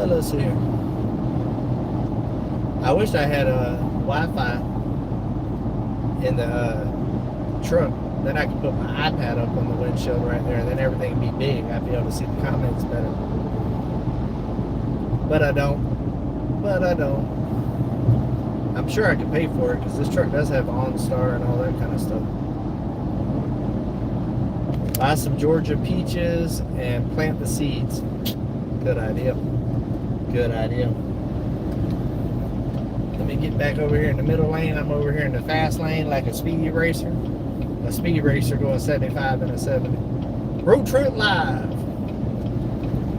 Let's see here. I wish I had a Wi-Fi in the truck. Then I could put my iPad up on the windshield right there, and then everything would be big. I'd be able to see the comments better. But I don't. I'm sure I could pay for it because this truck does have OnStar and all that kind of stuff. Buy some Georgia peaches and plant the seeds. Good idea. Good idea. Let me get back over here in the middle lane. I'm over here in the fast lane like a speed racer. A speed racer going 75 and a 70. Road Trip Live.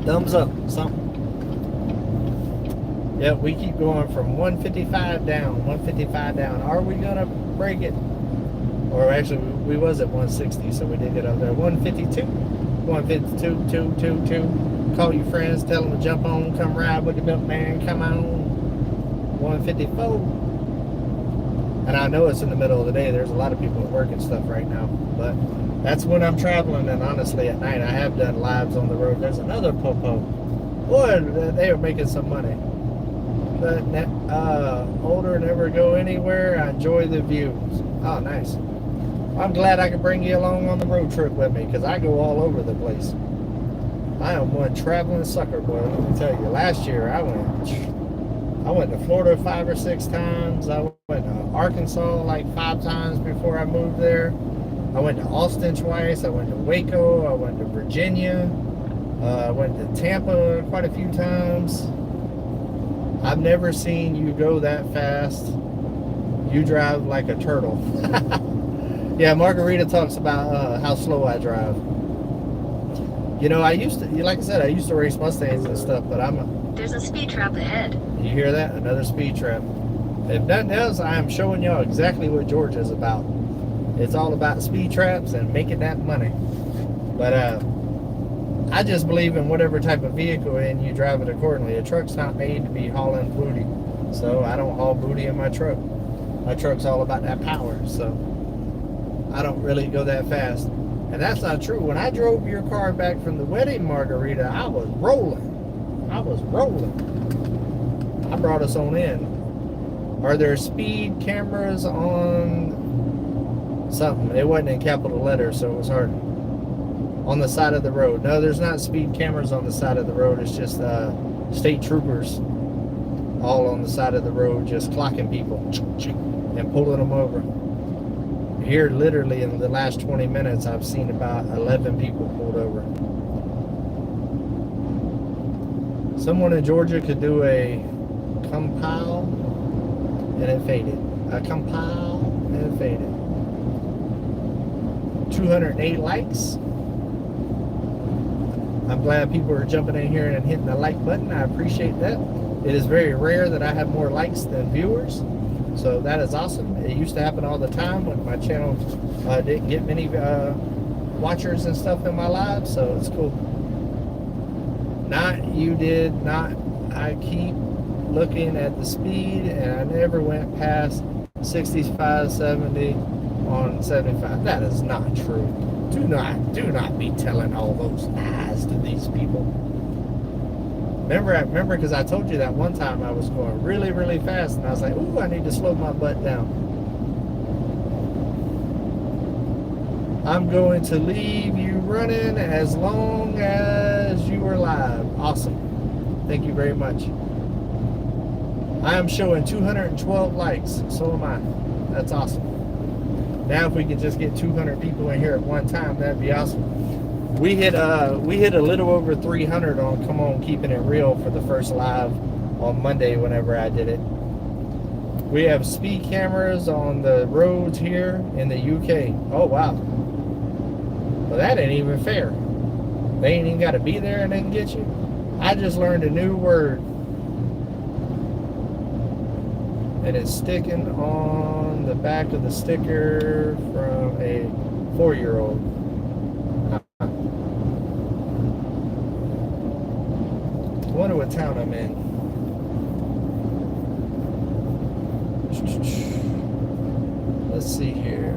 Thumbs up. Something. Yep, we keep going from 155 down, 155 down. Are we going to break it? Or actually, we was at 160, so we did get up there. 152, 152, 2, 2, 2. Call your friends, tell them to jump on, come ride with the milkman, come on. 154. And I know it's in the middle of the day. There's a lot of people at work and stuff right now. But that's when I'm traveling, and honestly, at night, I have done lives on the road. There's another Popo. Boy, they are making some money. But older, never go anywhere. I enjoy the views. Oh, nice. I'm glad I could bring you along on the road trip with me because I go all over the place. I am one traveling sucker, boy. Let me tell you. Last year, I went to Florida 5 or 6 times. I went to Arkansas like 5 times before I moved there. I went to Austin twice. I went to Waco. I went to Virginia. I went to Tampa quite a few times. I've never seen you go that fast. You drive like a turtle. Yeah, Margarita talks about how slow I drive. You know, I used to, like I said, I used to race Mustangs and stuff, but There's a speed trap ahead. You hear that? Another speed trap. If nothing else, I am showing y'all exactly what Georgia's about. It's all about speed traps and making that money. But I just believe in whatever type of vehicle and you drive it accordingly. A truck's not made to be hauling booty. So I don't haul booty in my truck. My truck's all about that power. So I don't really go that fast. And that's not true. When I drove your car back from the wedding, Margarita, I was rolling. I was rolling. I brought us on in. Are there speed cameras on something? It wasn't in capital letters, so it was hard. On the side of the road. No, there's not speed cameras on the side of the road. It's just state troopers all on the side of the road just clocking people and pulling them over. Here, literally, in the last 20 minutes, I've seen about 11 people pulled over. Someone in Georgia could do a compile, and it faded. A compile, and it faded. 208 likes. I'm glad people are jumping in here and hitting the like button. I appreciate that. It is very rare that I have more likes than viewers. So that is awesome. It used to happen all the time when my channel didn't get many watchers and stuff in my live, so it's cool. Not you did not. I keep looking at the speed and I never went past 65, 70 on 75. That is not true. Do not be telling all those lies to these people. Remember, because I told you that one time I was going really, really fast, and I was like, ooh, I need to slow my butt down. I'm going to leave you running as long as you are live. Awesome. Thank you very much. I am showing 212 likes. So am I. That's awesome. Now if we could just get 200 people in here at one time, that'd be awesome. We hit a little over 300 on Come On Keeping It Real for the first live on Monday whenever I did it. We have speed cameras on the roads here in the UK. Oh wow. Well, that ain't even fair. They ain't even got to be there and they can get you. I just learned a new word. And it's sticking on the back of the sticker from a 4-year-old. I wonder what town I'm in. Let's see here.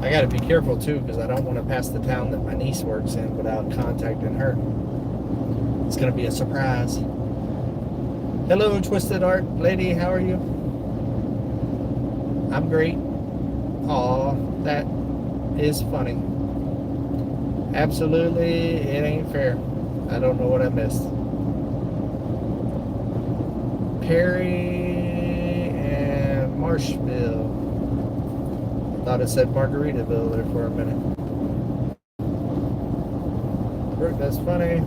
I gotta be careful too, because I don't want to pass the town that my niece works in without contacting her. It's gonna be a surprise. Hello, Twisted Art lady, how are you? I'm great. Aw, that is funny. Absolutely, it ain't fair. I don't know what I missed. Perry and Marshville. Thought it said Margaritaville there for a minute. Brooke, that's funny.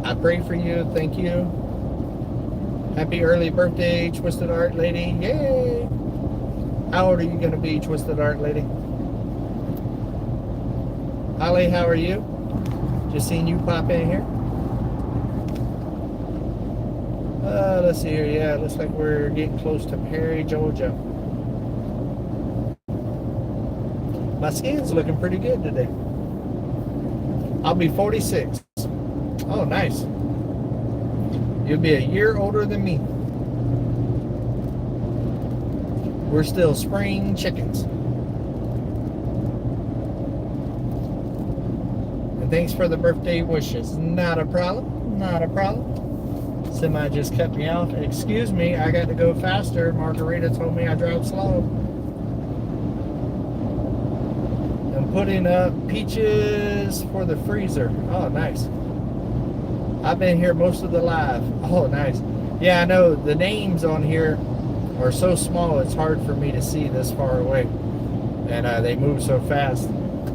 I pray for you. Thank you. Happy early birthday, Twisted Art Lady. Yay! How old are you going to be, Twisted Art Lady? Holly, how are you? Just seen you pop in here. Let's see here. Yeah, looks like we're getting close to Perry, Georgia. My skin's looking pretty good today. I'll be 46. Oh, nice. You'll be a year older than me. We're still spring chickens. And thanks for the birthday wishes. Not a problem. Not a problem. Semi just cut me off. Excuse me, I got to go faster. Margarita told me I drive slow. I'm putting up peaches for the freezer. Oh, nice. I've been here most of the live. Oh, nice. Yeah, I know the names on here are so small, it's hard for me to see this far away. And they move so fast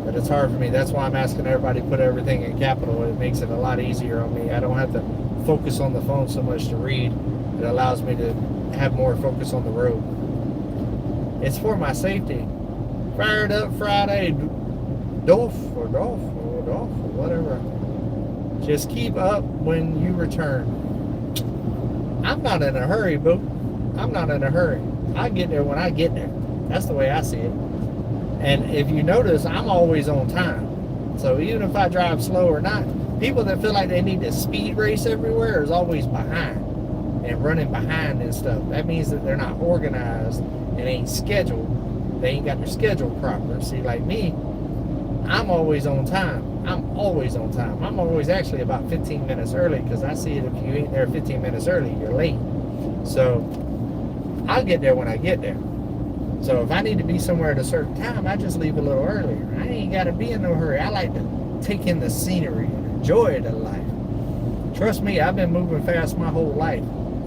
that it's hard for me. That's why I'm asking everybody to put everything in capital. It makes it a lot easier on me. I don't have to focus on the phone so much to read. It allows me to have more focus on the road. It's for my safety. Fired up Friday. Dolph or whatever. Just keep up when you return. I'm not in a hurry, boo. I'm not in a hurry. I get there when I get there. That's the way I see it. And if you notice, I'm always on time. So even if I drive slow or not, people that feel like they need to speed race everywhere is always behind and running behind and stuff. That means that they're not organized and ain't scheduled. They ain't got their schedule proper. See, like me, I'm always on time. I'm always on time. I'm always actually about 15 minutes early, because I see it if you ain't there 15 minutes early, you're late. So I'll get there when I get there. So if I need to be somewhere at a certain time, I just leave a little earlier. I ain't got to be in no hurry. I like to take in the scenery and enjoy the life. Trust me, I've been moving fast my whole life.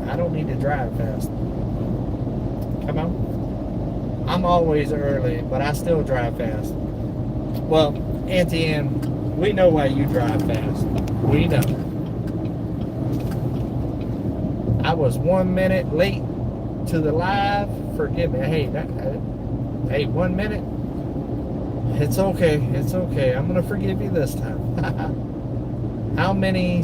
I don't need to drive fast. Come on. I'm always early, but I still drive fast. Well, Auntie Ann, we know why you drive fast. We know. I was 1 minute late to the live. Forgive me. Hey, 1 minute. It's okay. It's okay. I'm gonna forgive you this time. How many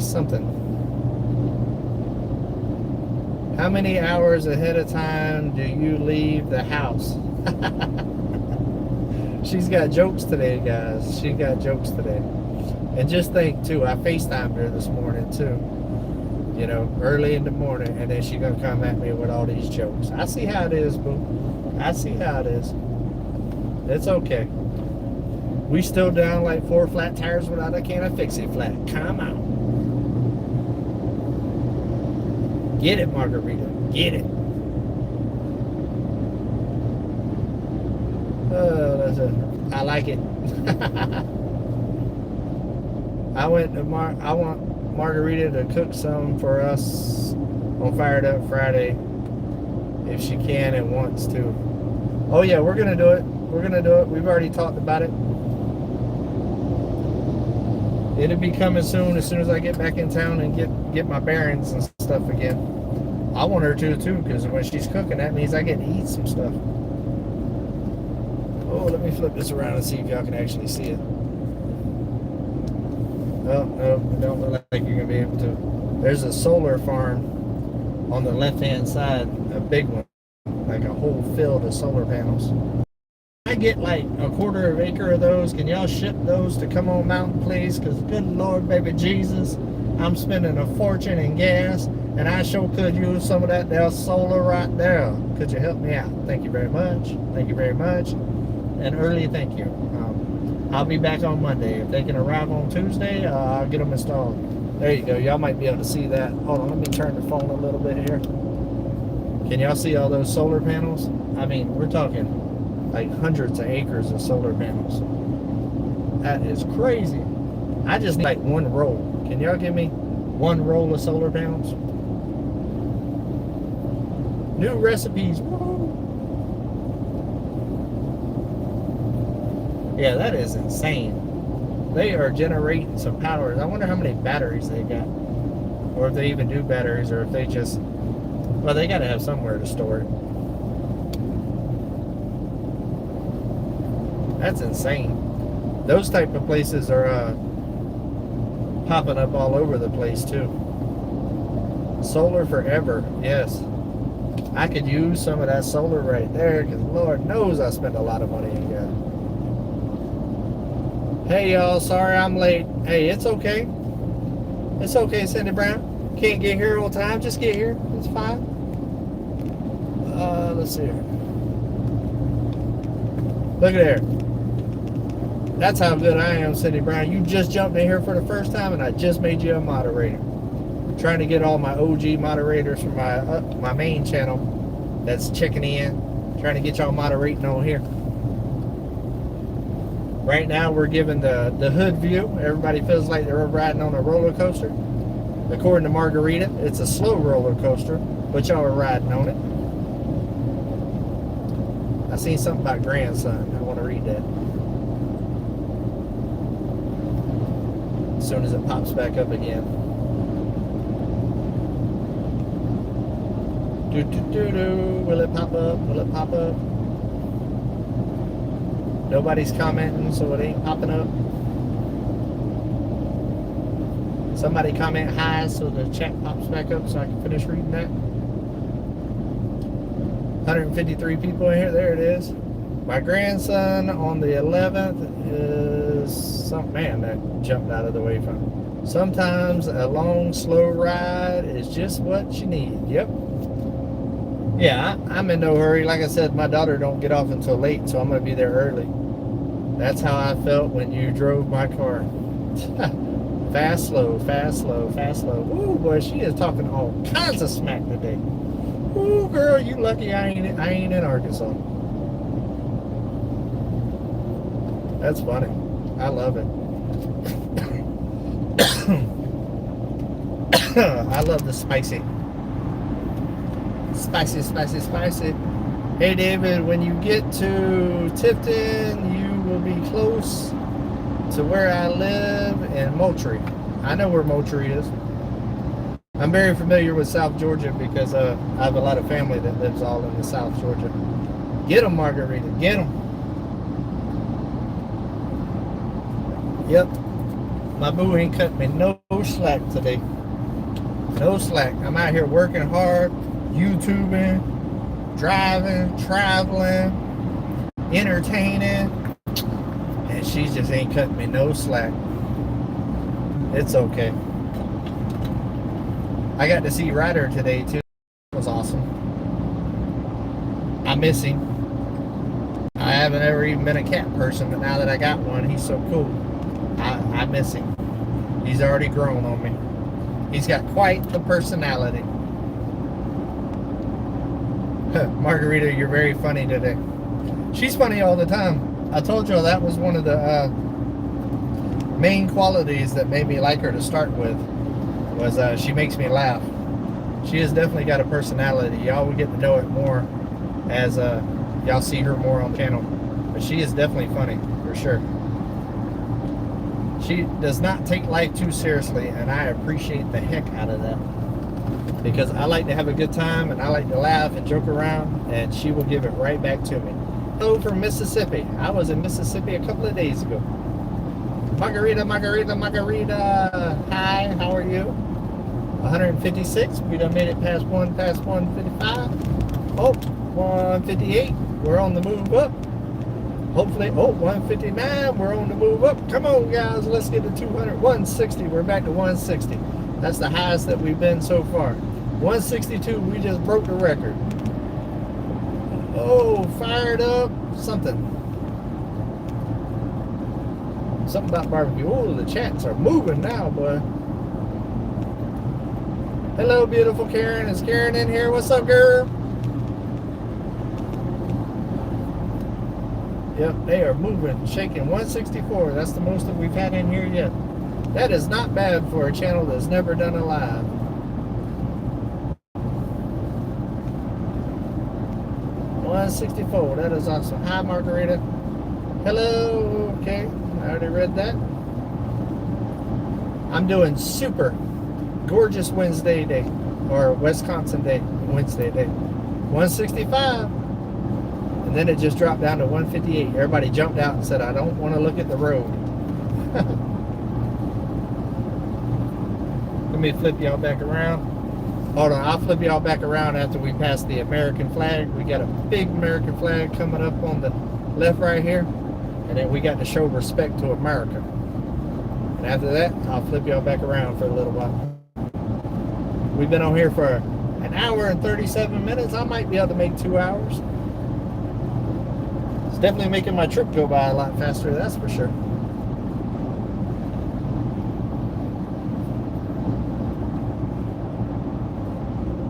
hours ahead of time do you leave the house? She's got jokes today, guys. She got jokes today. And just think, too, I FaceTimed her this morning, too. You know, early in the morning, and then she gonna come at me with all these jokes. I see how it is, boo. I see how it is. It's okay. We still down like 4 flat tires without a can of Fix-It flat. Come on. Get it, Margarita. Get it. I like it. I want Margarita to cook some for us on Fired Up Friday if she can and wants to. Oh yeah, we're gonna do it. We're gonna do it. We've already talked about it. It'll be coming soon as I get back in town and get my bearings and stuff again. I want her to too, because when she's cooking, that means I get to eat some stuff. Oh, let me flip this around and see if y'all can actually see it. Oh, no, it don't look like you're going to be able to. There's a solar farm on the left-hand side, a big one, like a whole field of solar panels. I get like a 1/4 acre of those. Can y'all ship those to Come On Mountain, please? Because good Lord, baby Jesus, I'm spending a fortune in gas, and I sure could use some of that there solar right there. Could you help me out? Thank you very much. Thank you very much. And early thank you. I'll be back on Monday. If they can arrive on Tuesday, I'll get them installed. There you go. Y'all might be able to see that. Hold on, let me turn the phone a little bit here. Can y'all see all those solar panels? I mean, we're talking like hundreds of acres of solar panels. That is crazy. I just need like 1 roll. Can y'all give me 1 roll of solar panels? New recipes. Woo! Yeah, that is insane. They are generating some power. I wonder how many batteries they got. Or if they even do batteries, or if they just... Well, they got to have somewhere to store it. That's insane. Those type of places are popping up all over the place, too. Solar forever, yes. I could use some of that solar right there, because Lord knows I spend a lot of money in gas. Hey y'all, sorry I'm late. Hey, it's okay. It's okay, Cindy Brown. Can't get here on time, just get here. It's fine. Let's see here. Look at there. That's how good I am, Cindy Brown. You just jumped in here for the first time, and I just made you a moderator. Trying to get all my OG moderators from my main channel that's checking in. Trying to get y'all moderating on here. Right now, we're giving the hood view. Everybody feels like they're riding on a roller coaster. According to Margarita, it's a slow roller coaster, but y'all are riding on it. I seen something about grandson. I want to read that. As soon as it pops back up again. Will it pop up? Will it pop up? Nobody's commenting, so it ain't popping up. Somebody comment hi so the chat pops back up so I can finish reading that. 153 people in here. There it is. My grandson on the 11th is some man that jumped out of the way from. Sometimes a long, slow ride is just what you need. Yep. Yeah, I'm in no hurry. Like I said, my daughter don't get off until late, so I'm going to be there early. That's how I felt when you drove my car. Fast, slow, fast, slow, fast, slow. Ooh, boy, she is talking all kinds of smack today. Ooh, girl, you lucky I ain't in Arkansas. That's funny. I love it. I love the spicy. Spicy, spicy, spicy. Hey, David, when you get to Tifton, you will be close to where I live in Moultrie. I know where Moultrie is. I'm very familiar with South Georgia because I have a lot of family that lives all in the South Georgia. Get them, Margarita. Get them. Yep. My boo ain't cut me no slack today. No slack. I'm out here working hard, YouTubing, driving, traveling, entertaining. and she just ain't cutting me no slack. It's okay. I got to see Ryder today too. It was awesome. I miss him. I haven't ever even been a cat person, but now that I got one, he's so cool. I miss him. He's already grown on me. He's got quite the personality. Margarita, you're very funny today. She's funny all the time. I told you that was one of the main qualities that made me like her to start with, was she makes me laugh. She has definitely got a personality. Y'all will get to know it more as y'all see her more on the channel. But she is definitely funny, for sure. She does not take life too seriously, and I appreciate the heck out of that. Because I like to have a good time, and I like to laugh and joke around, and she will give it right back to me. Hello from Mississippi. I was in Mississippi a couple of days ago. Margarita, Margarita, Margarita. Hi, how are you? 156. We done made it past 155. Oh, 158. We're on the move up. Hopefully, 159. We're on the move up. Come on, guys. Let's get to 200. 160. We're back to 160. That's the highest that we've been so far. 162. We just broke the record. Oh, fired up. Something about barbecue. Oh, the chats are moving now, boy. Hello, beautiful Karen. Is Karen in here? What's up, girl? Yep, they are moving, shaking. 164. That's the most that we've had in here yet. That is not bad for a channel that's never done a live. $164. That is awesome. Hi, Margarita. Hello. Okay, I already read that. I'm doing super gorgeous Wednesday day, or Wisconsin day, Wednesday day. 165. And then it just dropped down to 158. Everybody jumped out and said, I don't want to look at the road. Let me flip y'all back around. Hold on, I'll flip y'all back around after we pass the American flag. We got a big American flag coming up on the left right here. And then we got to show respect to America. And after that, I'll flip y'all back around for a little while. We've been on here for an hour and 37 minutes. I might be able to make 2 hours. It's definitely making my trip go by a lot faster, that's for sure.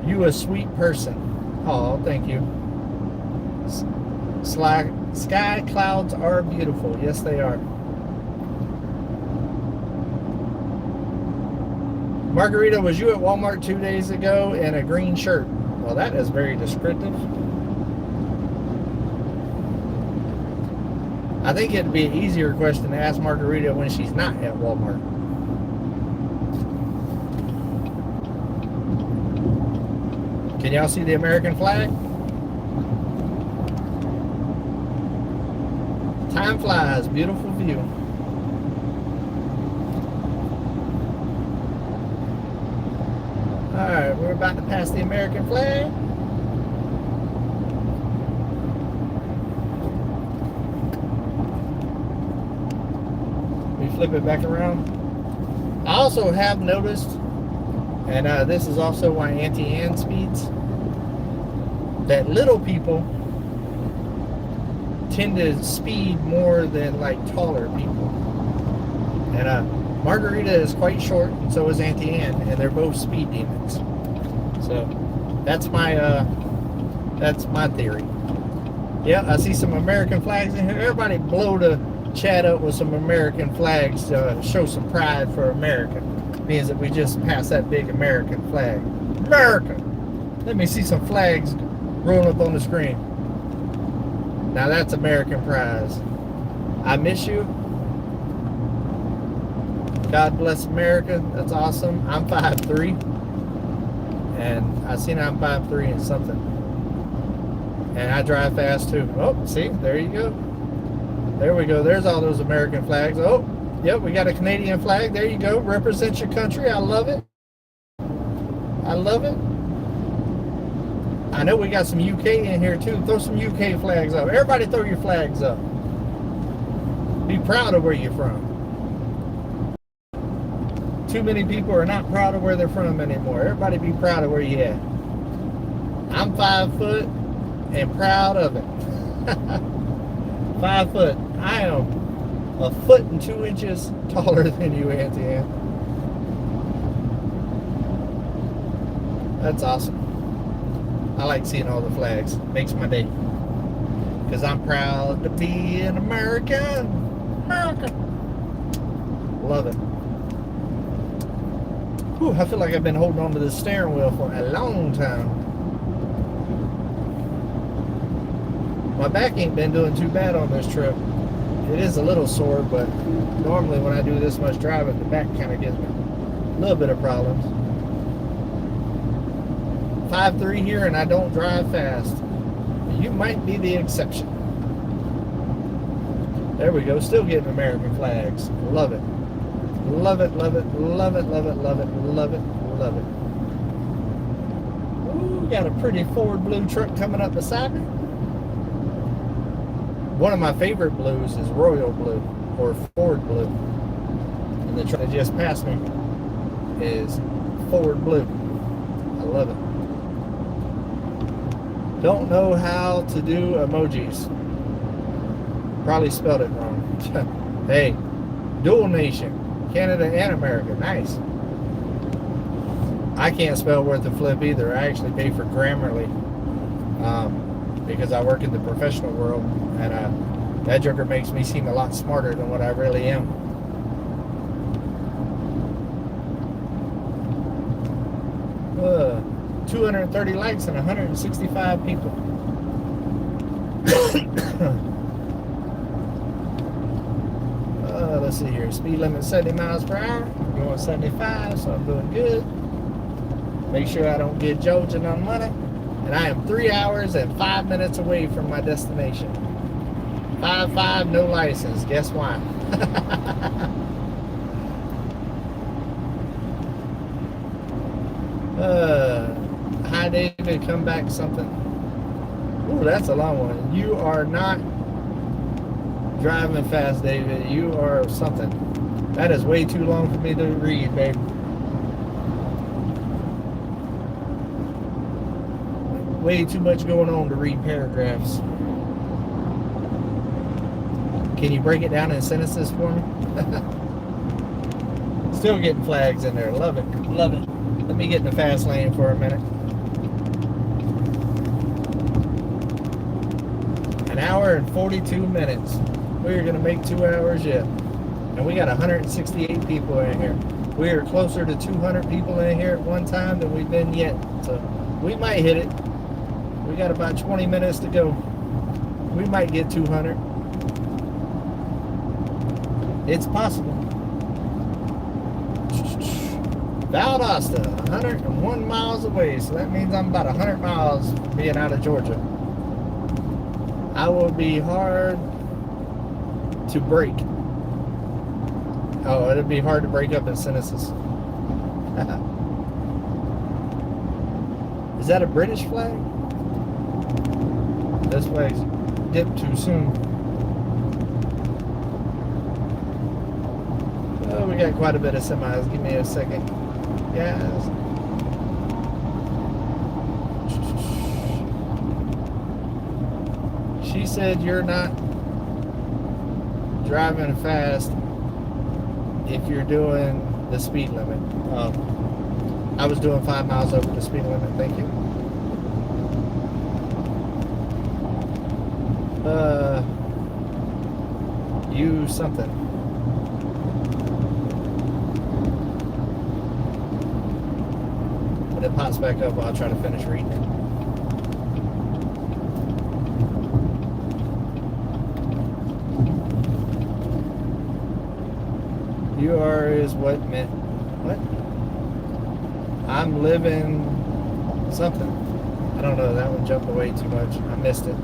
You a sweet person. Oh, thank you. Sky clouds are beautiful. Yes, they are. Margarita, was you at Walmart 2 days ago in a green shirt? Well, that is very descriptive. I think it'd be an easier question to ask Margarita when she's not at Walmart. Can y'all see the American flag? Time flies. Beautiful view. Alright, we're about to pass the American flag. We flip it back around. I also have noticed, and this is also why Auntie Ann speeds, that little people tend to speed more than like taller people. And Margarita is quite short, and so is Auntie Ann, and they're both speed demons. So that's my theory. Yeah, I see some American flags in here. Everybody blow the chat up with some American flags to show some pride for America. It means that we just passed that big American flag. America! Let me see some flags rolling up on the screen. Now that's American prize. I miss you. God bless America. That's awesome. I'm 5'3", and I seen I'm 5'3" and something. And I drive fast too. Oh, see, there you go. There we go. There's all those American flags. Oh, yep, we got a Canadian flag. There you go. Represent your country. I love it. I love it. I know we got some UK in here too. Throw some UK flags up. Everybody throw your flags up. Be proud of where you're from. Too many people are not proud of where they're from anymore. Everybody be proud of where you at. I'm 5 foot and proud of it. 5 foot. I am a foot and 2 inches taller than you, Auntie Ann. That's awesome. I like seeing all the flags. Makes my day. Because I'm proud to be an American. America. Love it. Whew, I feel like I've been holding on to this steering wheel for a long time. My back ain't been doing too bad on this trip. It is a little sore, but normally when I do this much driving, the back kind of gives me a little bit of problems. 5'3" here and I don't drive fast. You might be the exception. There we go, still getting American flags. Love it. Love it, love it, love it, love it, love it, love it, love it. Ooh, got a pretty Ford blue truck coming up beside me. One of my favorite blues is Royal Blue or Ford Blue. And the truck that just passed me is Ford Blue. I love it. Don't know how to do emojis. Probably spelled it wrong. Hey, dual nation, Canada and America. Nice. I can't spell worth a flip either. I actually pay for Grammarly because I work in the professional world, and that joker makes me seem a lot smarter than what I really am. Uh, 230 likes and 165 people. Let's see here. Speed limit 70 miles per hour. I'm going 75, so I'm doing good. Make sure I don't get jolted on money. And I am 3 hours and 5 minutes away from my destination. 5'5", no license. Guess why? Hi, David. Come back something. Ooh, that's a long one. You are not driving fast, David. You are something. That is way too long for me to read, babe. Way too much going on to read paragraphs. Can you break it down in sentences for me? Still getting flags in there. Love it. Love it. Let me get in the fast lane for a minute. An hour and 42 minutes. We're going to make 2 hours yet. And we got 168 people in here. We are closer to 200 people in here at one time than we've been yet. So we might hit it. We got about 20 minutes to go. We might get 200. It's possible. Valdosta, 101 miles away. So that means I'm about 100 miles from being out of Georgia. I will be hard to break. Oh, it'd be hard to break up in sentences. Is that a British flag? This flag's dipped too soon. Oh, we got quite a bit of semis. Give me a second, guys. She said you're not driving fast if you're doing the speed limit. I was doing 5 miles over the speed limit. Thank you. You something. When it pops back up, I'll try to finish reading it. You are is what meant. What? I'm living something. I don't know. That one jumped away too much. I missed it.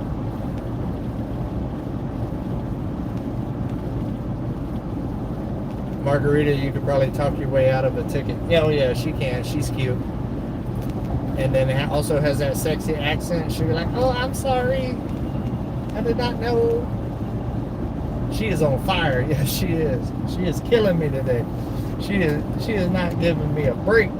Margarita, you could probably talk your way out of a ticket. Yeah, oh yeah, she can. She's cute. And then it also has that sexy accent. She'll be like, oh, I'm sorry. I did not know. She is on fire. Yes, she is. She is killing me today. She is not giving me a break.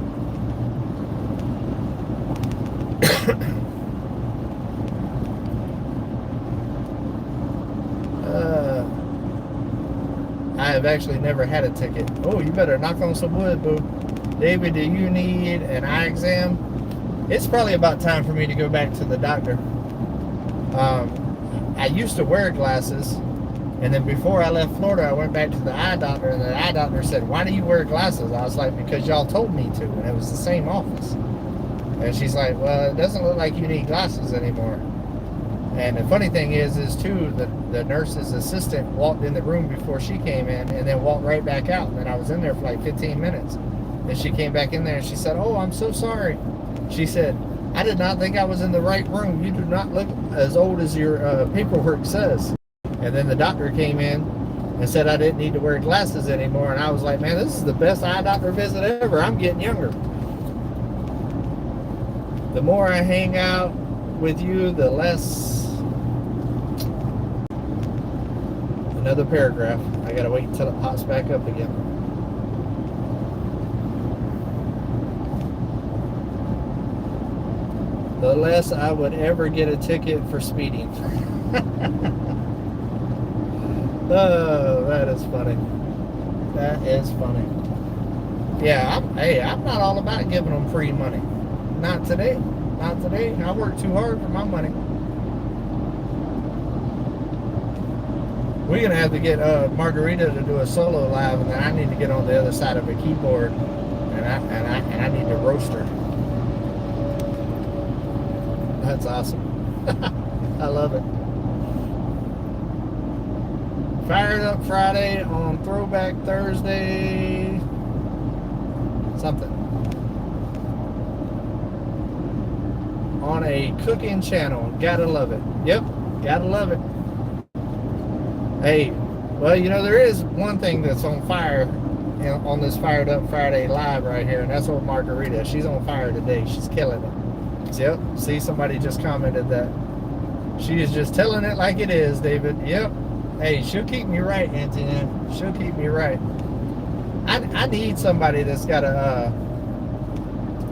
I have actually never had a ticket. Oh, you better knock on some wood, boo. David, do you need an eye exam? It's probably about time for me to go back to the doctor. I used to wear glasses, and then before I left Florida, I went back to the eye doctor, and the eye doctor said, "Why do you wear glasses?" I was like, "Because y'all told me to," and it was the same office. And she's like, "Well, it doesn't look like you need glasses anymore." And the funny thing is too, the nurse's assistant walked in the room before she came in, and then walked right back out. And then I was in there for like 15 minutes. And she came back in there, and she said, "Oh, I'm so sorry." She said, "I did not think I was in the right room. You do not look as old as your paperwork says." And then the doctor came in and said I didn't need to wear glasses anymore. And I was like, man, this is the best eye doctor visit ever. I'm getting younger. The more I hang out with you, the less... Another paragraph. I gotta wait until it pops back up again. The less I would ever get a ticket for speeding. Oh, that is funny. That is funny. Yeah, I'm not all about giving them free money. Not today. Not today. I work too hard for my money. We're gonna have to get Margarita to do a solo live, and then I need to get on the other side of a keyboard, and I need to roast her. That's awesome. I love it. Fired Up Friday on Throwback Thursday. Something. On a cooking channel. Gotta love it. Yep, gotta love it. Hey, well, you know, there is one thing that's on fire, you know, on this Fired Up Friday live right here, and that's old Margarita. She's on fire today. She's killing it. Yep. See, somebody just commented that. She is just telling it like it is, David. Yep. Hey, she'll keep me right, Auntie. She'll keep me right. I need somebody that's got a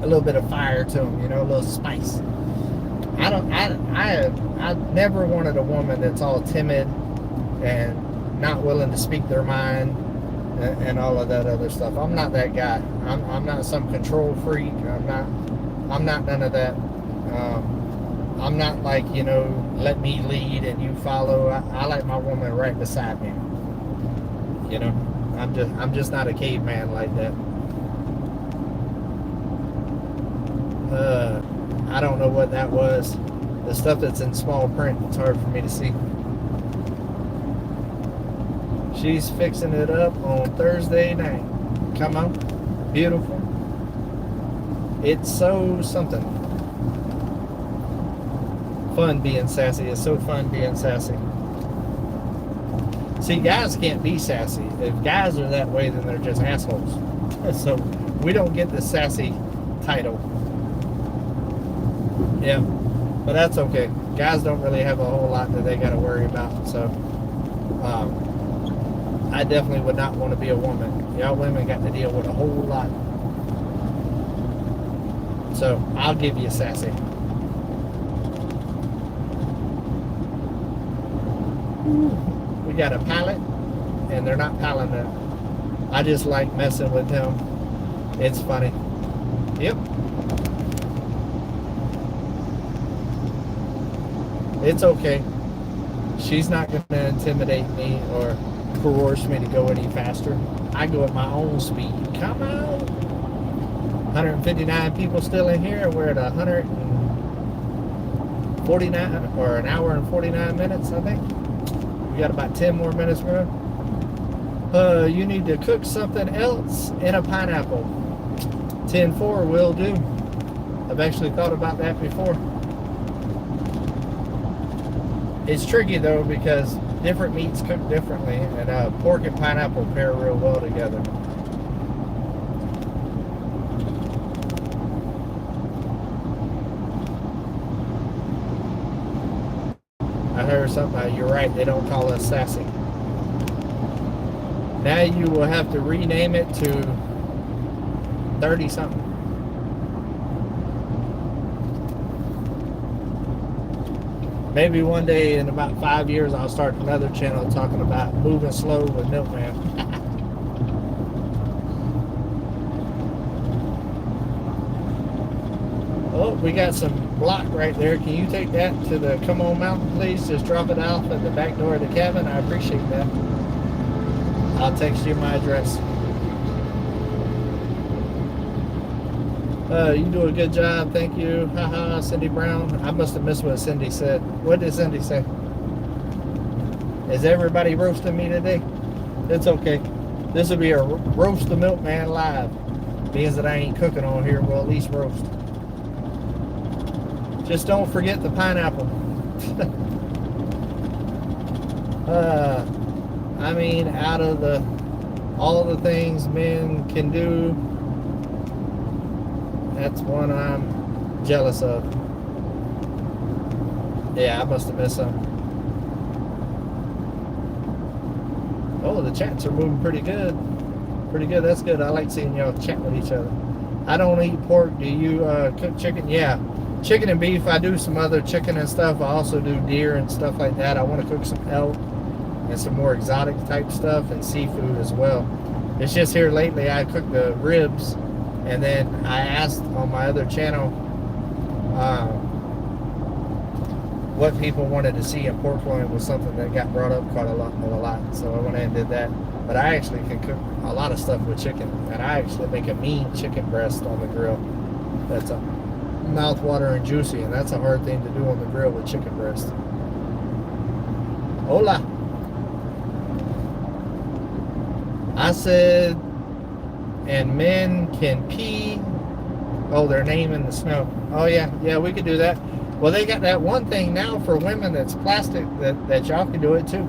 little bit of fire to them, you know, a little spice. I never wanted a woman that's all timid and not willing to speak their mind and all of that other stuff. I'm not that guy. I'm not some control freak. I'm not none of that. I'm not like, you know, let me lead and you follow. I like my woman right beside me. You know, I'm just not a caveman like that. I don't know what that was. The stuff that's in small print, it's hard for me to see. She's fixing it up on Thursday night. Come on. Beautiful. It's so something. Fun being sassy. It's so fun being sassy. See, guys can't be sassy. If guys are that way, then they're just assholes. So we don't get the sassy title. Yeah, but that's okay. Guys don't really have a whole lot that they got to worry about. So I definitely would not want to be a woman. Y'all women got to deal with a whole lot. So I'll give you sassy. We got a pilot, and they're not piloting it. I just like messing with them. It's funny. Yep. It's okay. She's not going to intimidate me or coerce me to go any faster. I go at my own speed. Come on. 159 people still in here. We're at 149 or an hour and 49 minutes, I think. We got about 10 more minutes, bro. You need to cook something else in a pineapple. 10-4 will do. I've actually thought about that before. It's tricky though because different meats cook differently, and pork and pineapple pair real well together. I heard something. You're right. They don't call us sassy. Now you will have to rename it to 30 something. Maybe one day in about 5 years I'll start another channel talking about moving slow with Milkman. Oh, we got some block right there. Can you take that to the Come On Mountain, please? Just drop it off at the back door of the cabin. I appreciate that. I'll text you my address. You do a good job. Thank you. Haha, Cindy Brown. I must have missed what Cindy said. What did Cindy say? Is everybody roasting me today? It's okay. This will be a roast the Milkman live. Means that I ain't cooking on here. We'll at least roast. Just don't forget the pineapple. I mean, out of all the things men can do, that's one I'm jealous of. Yeah, I must have missed some. Oh, the chats are moving pretty good. Pretty good. That's good. I like seeing y'all chat with each other. I don't eat pork. Do you cook chicken? Yeah. Chicken and beef. I do some other chicken and stuff. I also do deer and stuff like that. I want to cook some elk and some more exotic type stuff and seafood as well. It's just here lately I cooked the ribs, and then I asked on my other channel what people wanted to see, and pork loin was something that got brought up quite a lot. So I went ahead and did that. But I actually can cook a lot of stuff with chicken, and I actually make a mean chicken breast on the grill. That's a mouth watering juicy, and that's a hard thing to do on the grill with chicken breast. Hola. I said, and men can pee. Oh, their name in the snow. Oh yeah, we could do that. Well, they got that one thing now for women that's plastic that y'all can do it too.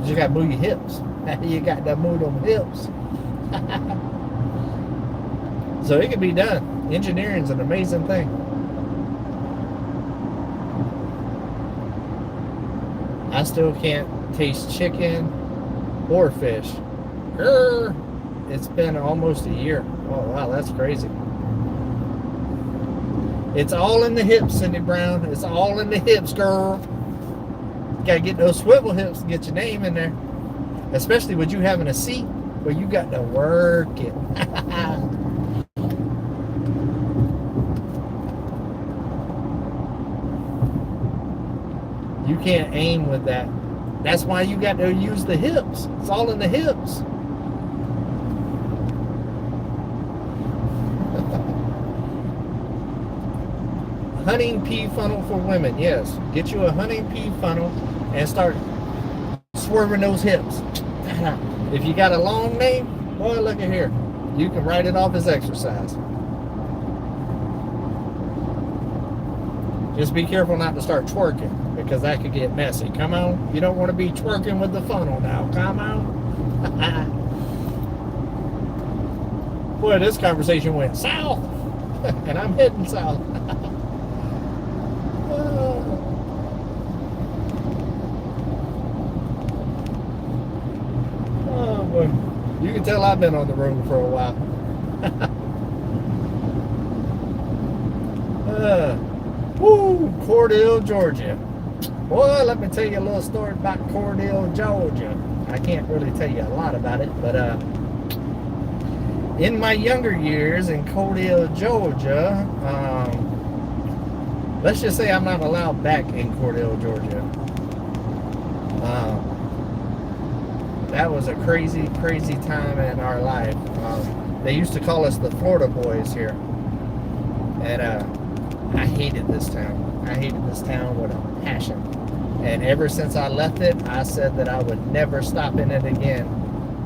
You got to move your hips. You got to move them hips. So it can be done. Engineering's an amazing thing. I still can't taste chicken or fish. Grr. It's been almost a year. Oh wow, that's crazy. It's all in the hips, Cindy Brown. It's all in the hips, girl. Gotta get those swivel hips and get your name in there. Especially with you having a seat where you got to work it. You can't aim with that. That's why you got to use the hips. It's all in the hips. Hunting pea funnel for women. Yes. Get you a hunting pea funnel and start swerving those hips. If you got a long name, boy, look at here. You can write it off as exercise. Just be careful not to start twerking, because that could get messy. Come on. You don't want to be twerking with the funnel now. Come on. Boy, this conversation went south. And I'm heading south. Oh, boy. You can tell I've been on the road for a while. Woo, Cordell, Georgia. Boy, let me tell you a little story about Cordell, Georgia. I can't really tell you a lot about it, but in my younger years in Cordell, Georgia, let's just say I'm not allowed back in Cordell, Georgia. That was a crazy, crazy time in our life. They used to call us the Florida boys here. And I hated this town. I hated this town with a passion. And ever since I left it, I said that I would never stop in it again.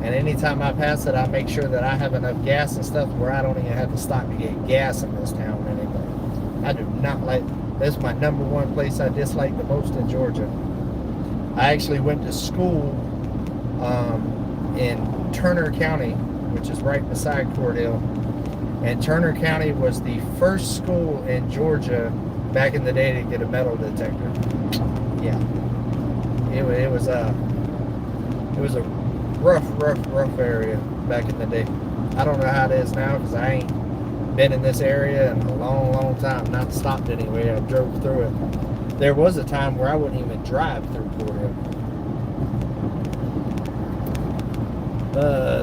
And anytime I pass it, I make sure that I have enough gas and stuff where I don't even have to stop to get gas in this town anymore. I do not like, this is my number one place I dislike the most in Georgia. I actually went to school in Turner County, which is right beside Cordell. And Turner County was the first school in Georgia back in the day to get a metal detector. Yeah, it was a rough area back in the day. I don't know how it is now because I ain't been in this area in a long time. Not stopped anyway. I drove through it. There was a time where I wouldn't even drive through Port Hill.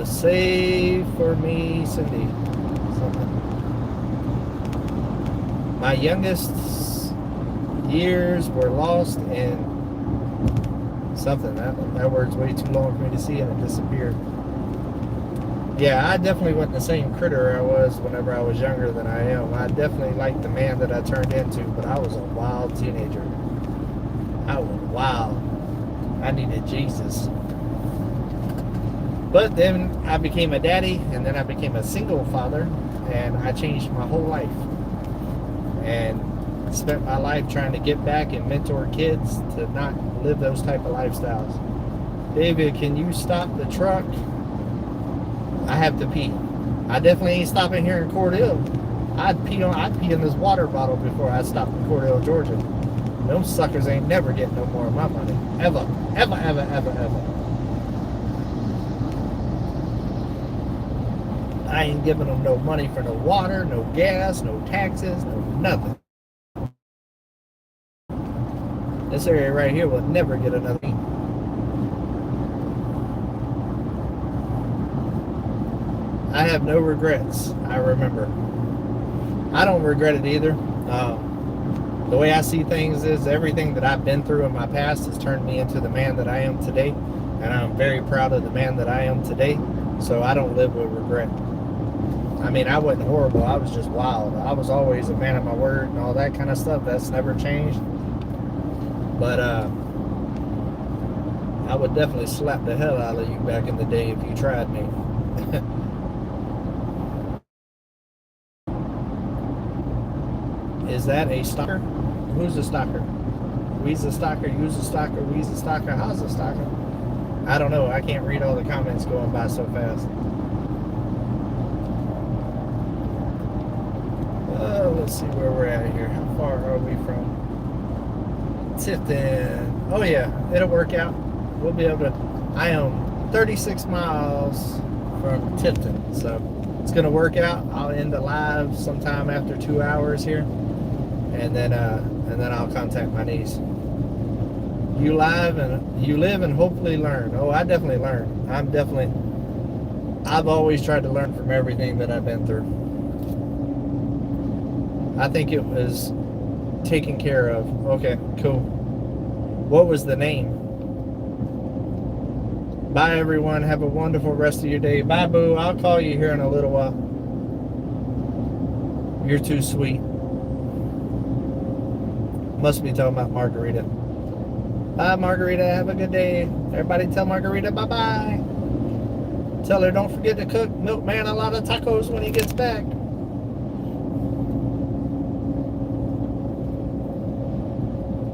Save for me, Cindy. Something. My youngest years were lost in something. That word's way too long for me to see, and it disappeared. Yeah, I definitely wasn't the same critter I was whenever I was younger than I am. I definitely liked the man that I turned into, but I was a wild teenager. I was wild. I needed Jesus. But then I became a daddy, and then I became a single father, and I changed my whole life. And spent my life trying to get back and mentor kids to not live those type of lifestyles. David, can you stop the truck? I have to pee. I definitely ain't stopping here in Cord Hill. I'd pee in this water bottle before I stopped in Cord Hill, Georgia. Those suckers ain't never getting no more of my money. Ever. I ain't giving them no money for no water, no gas, no taxes, no nothing. This area right here will never get another pee. I have no regrets. I remember. I don't regret it either. The way I see things is everything that I've been through in my past has turned me into the man that I am today. And I'm very proud of the man that I am today. So I don't live with regret. I mean, I wasn't horrible. I was just wild. I was always a man of my word and all that kind of stuff. That's never changed. But I would definitely slap the hell out of you back in the day if you tried me. Is that a stalker? Who's a stalker? We's a stalker, you's a stalker, we's a stalker, how's a stalker? I don't know. I can't read all the comments going by so fast. Let's see where we're at here. How far are we from Tifton? Oh yeah, it'll work out. We'll be able to. I am 36 miles from Tifton, so it's gonna work out. I'll end the live sometime after 2 hours here, and then I'll contact my niece. You live and hopefully learn. Oh, I definitely learn. I've always tried to learn from everything that I've been through. I think it was taken care of. Okay, cool. What was the name? Bye, everyone. Have a wonderful rest of your day. Bye, Boo. I'll call you here in a little while. You're too sweet. Must be talking about Margarita. Bye, Margarita. Have a good day. Everybody tell Margarita bye-bye. Tell her don't forget to cook Milkman a lot of tacos when he gets back.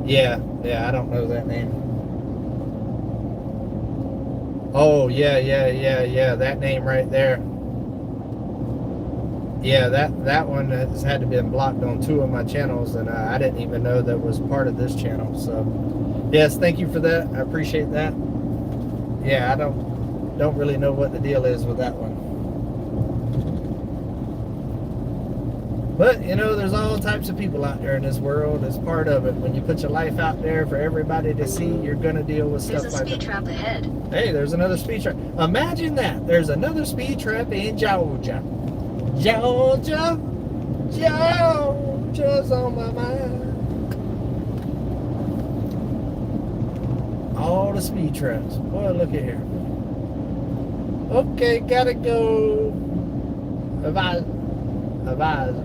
Yeah, I don't know that name. Oh, yeah, that name right there. Yeah, that one has had to be blocked on 2 of my channels, and I didn't even know that was part of this channel. So, yes, thank you for that. I appreciate that. Yeah, I don't really know what the deal is with that one. But, you know, there's all types of people out there in this world. It's part of it. When you put your life out there for everybody to see, you're going to deal with stuff like that. There's a speed trap ahead. Hey, there's another speed trap. Imagine that. There's another speed trap in Georgia. Georgia's on my mind. All the speed traps. Boy, look at here. Okay, gotta go. Avaz,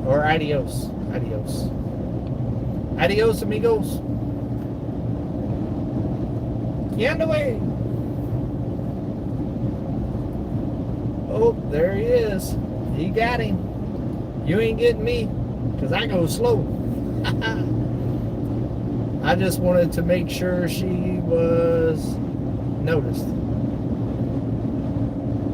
or adios. Adios, amigos. Get away. Oh, there he is. He got him. You ain't getting me, because I go slow. I just wanted to make sure she was noticed.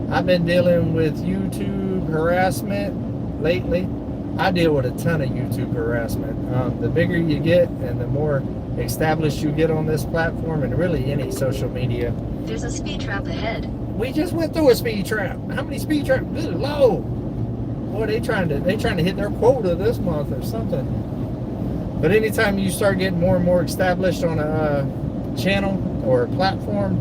I've been dealing with YouTube harassment lately. I deal with a ton of YouTube harassment. The bigger you get and the more established you get on this platform and really any social media. There's a speed trap ahead. We just went through a speed trap. How many speed traps? Good Lord. Boy, they trying to hit their quota this month or something. But anytime you start getting more and more established on a channel or a platform,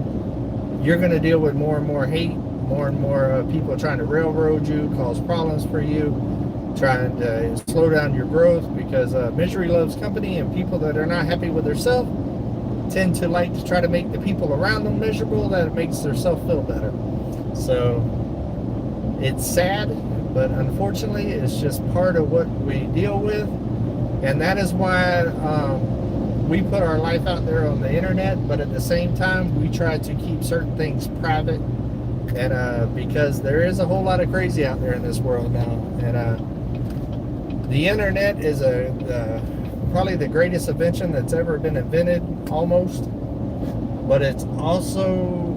you're going to deal with more and more hate, more and more people trying to railroad you, cause problems for you, trying to slow down your growth, because misery loves company, and people that are not happy with themselves tend to like to try to make the people around them miserable, that it makes their self feel better. So it's sad, but unfortunately it's just part of what we deal with. And that is why we put our life out there on the internet, but at the same time we try to keep certain things private, and because there is a whole lot of crazy out there in this world now. And the internet is probably the greatest invention that's ever been invented, almost, but it's also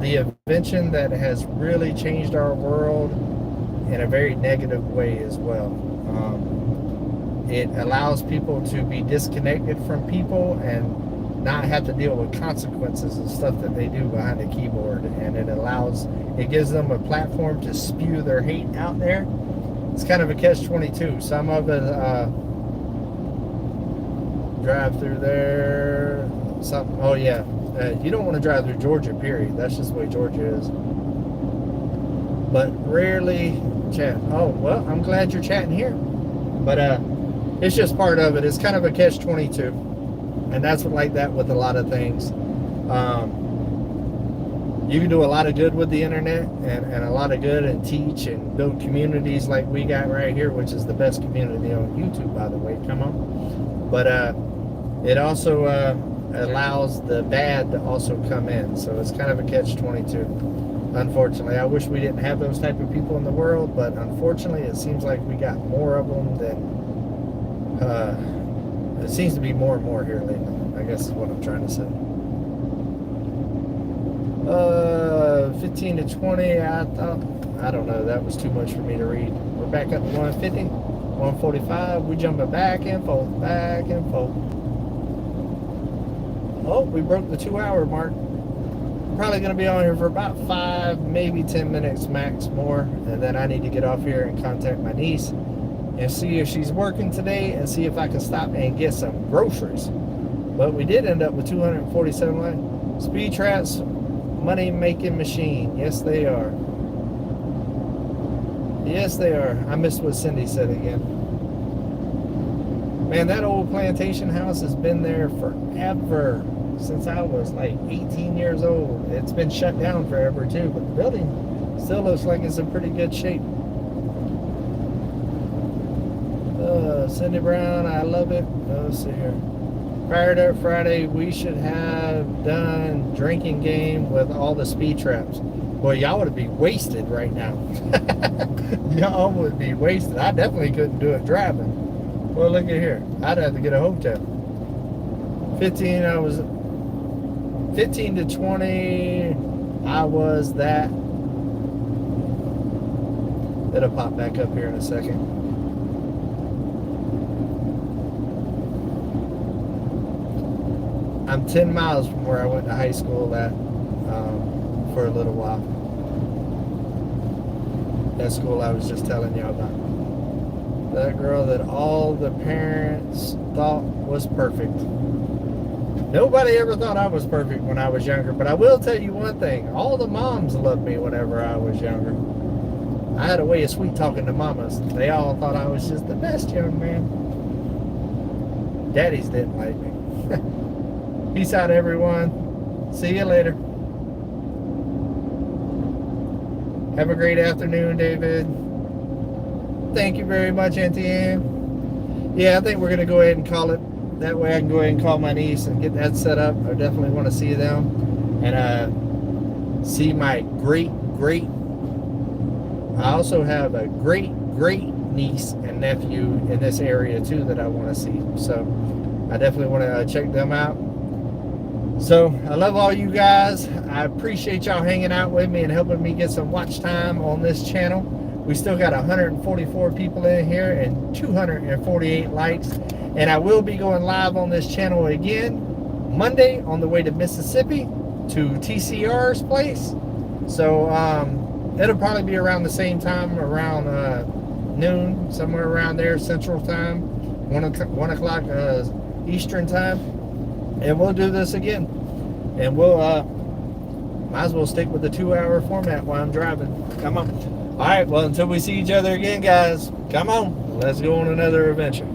the invention that has really changed our world in a very negative way as well. It allows people to be disconnected from people and not have to deal with consequences and stuff that they do behind a keyboard, and it gives them a platform to spew their hate out there. It's kind of a catch-22. Some of it drive through there. Oh yeah, you don't want to drive through Georgia, period. That's just the way Georgia is. But rarely chat. Oh well, I'm glad you're chatting here. But it's just part of it. It's kind of a catch-22, and that's like that with a lot of things. You can do a lot of good with the internet, and a lot of good, and teach and build communities like we got right here, which is the best community on YouTube, by the way. Come on. But it also allows the bad to also come in, so it's kind of a catch-22. Unfortunately, I wish we didn't have those type of people in the world, but unfortunately it seems like we got more of them than it seems to be more and more here lately, I guess is what I'm trying to say. 15 to 20, I don't know, that was too much for me to read. We're back up to 150, 145, we jumping back and forth. Oh, we broke the 2-hour mark. Probably going to be on here for about 5, maybe 10 minutes max more, and then I need to get off here and contact my niece and see if she's working today, and see if I can stop and get some groceries. But we did end up with 247 lives. Speed traps, money making machine. Yes they are. Yes they are. I missed what Cindy said again. Man, that old plantation house has been there forever, since I was like 18 years old. It's been shut down forever too, but the building still looks like it's in pretty good shape. Cindy Brown, I love it. Let's see here. Fired Up Friday, we should have done drinking game with all the speed traps. Well, y'all would be wasted right now. Y'all would be wasted. I definitely couldn't do it driving. Well, look at here. I'd have to get a hotel. 15 to 20, I was that. It'll pop back up here in a second. I'm 10 miles from where I went to high school at for a little while. That school I was just telling you about. That girl that all the parents thought was perfect. Nobody ever thought I was perfect when I was younger, but I will tell you one thing. All the moms loved me whenever I was younger. I had a way of sweet talking to mamas. They all thought I was just the best young man. Daddies didn't like me. Peace out, everyone. See you later. Have a great afternoon, David. Thank you very much, NTN. Yeah, I think we're going to go ahead and call it. That way I can go ahead and call my niece and get that set up. I definitely want to see them. And see my great. I also have a great niece and nephew in this area, too, that I want to see. So I definitely want to check them out. So I love all you guys. I appreciate y'all hanging out with me and helping me get some watch time on this channel. We still got 144 people in here and 248 likes. And I will be going live on this channel again Monday on the way to Mississippi to TCR's place. So it'll probably be around the same time, around noon, somewhere around there, Central Time, 1 o'clock Eastern Time, and we'll do this again. And we'll might as well stick with the 2-hour format while I'm driving. Come on. All right. Well, until we see each other again, guys. Come on. Let's go on another adventure.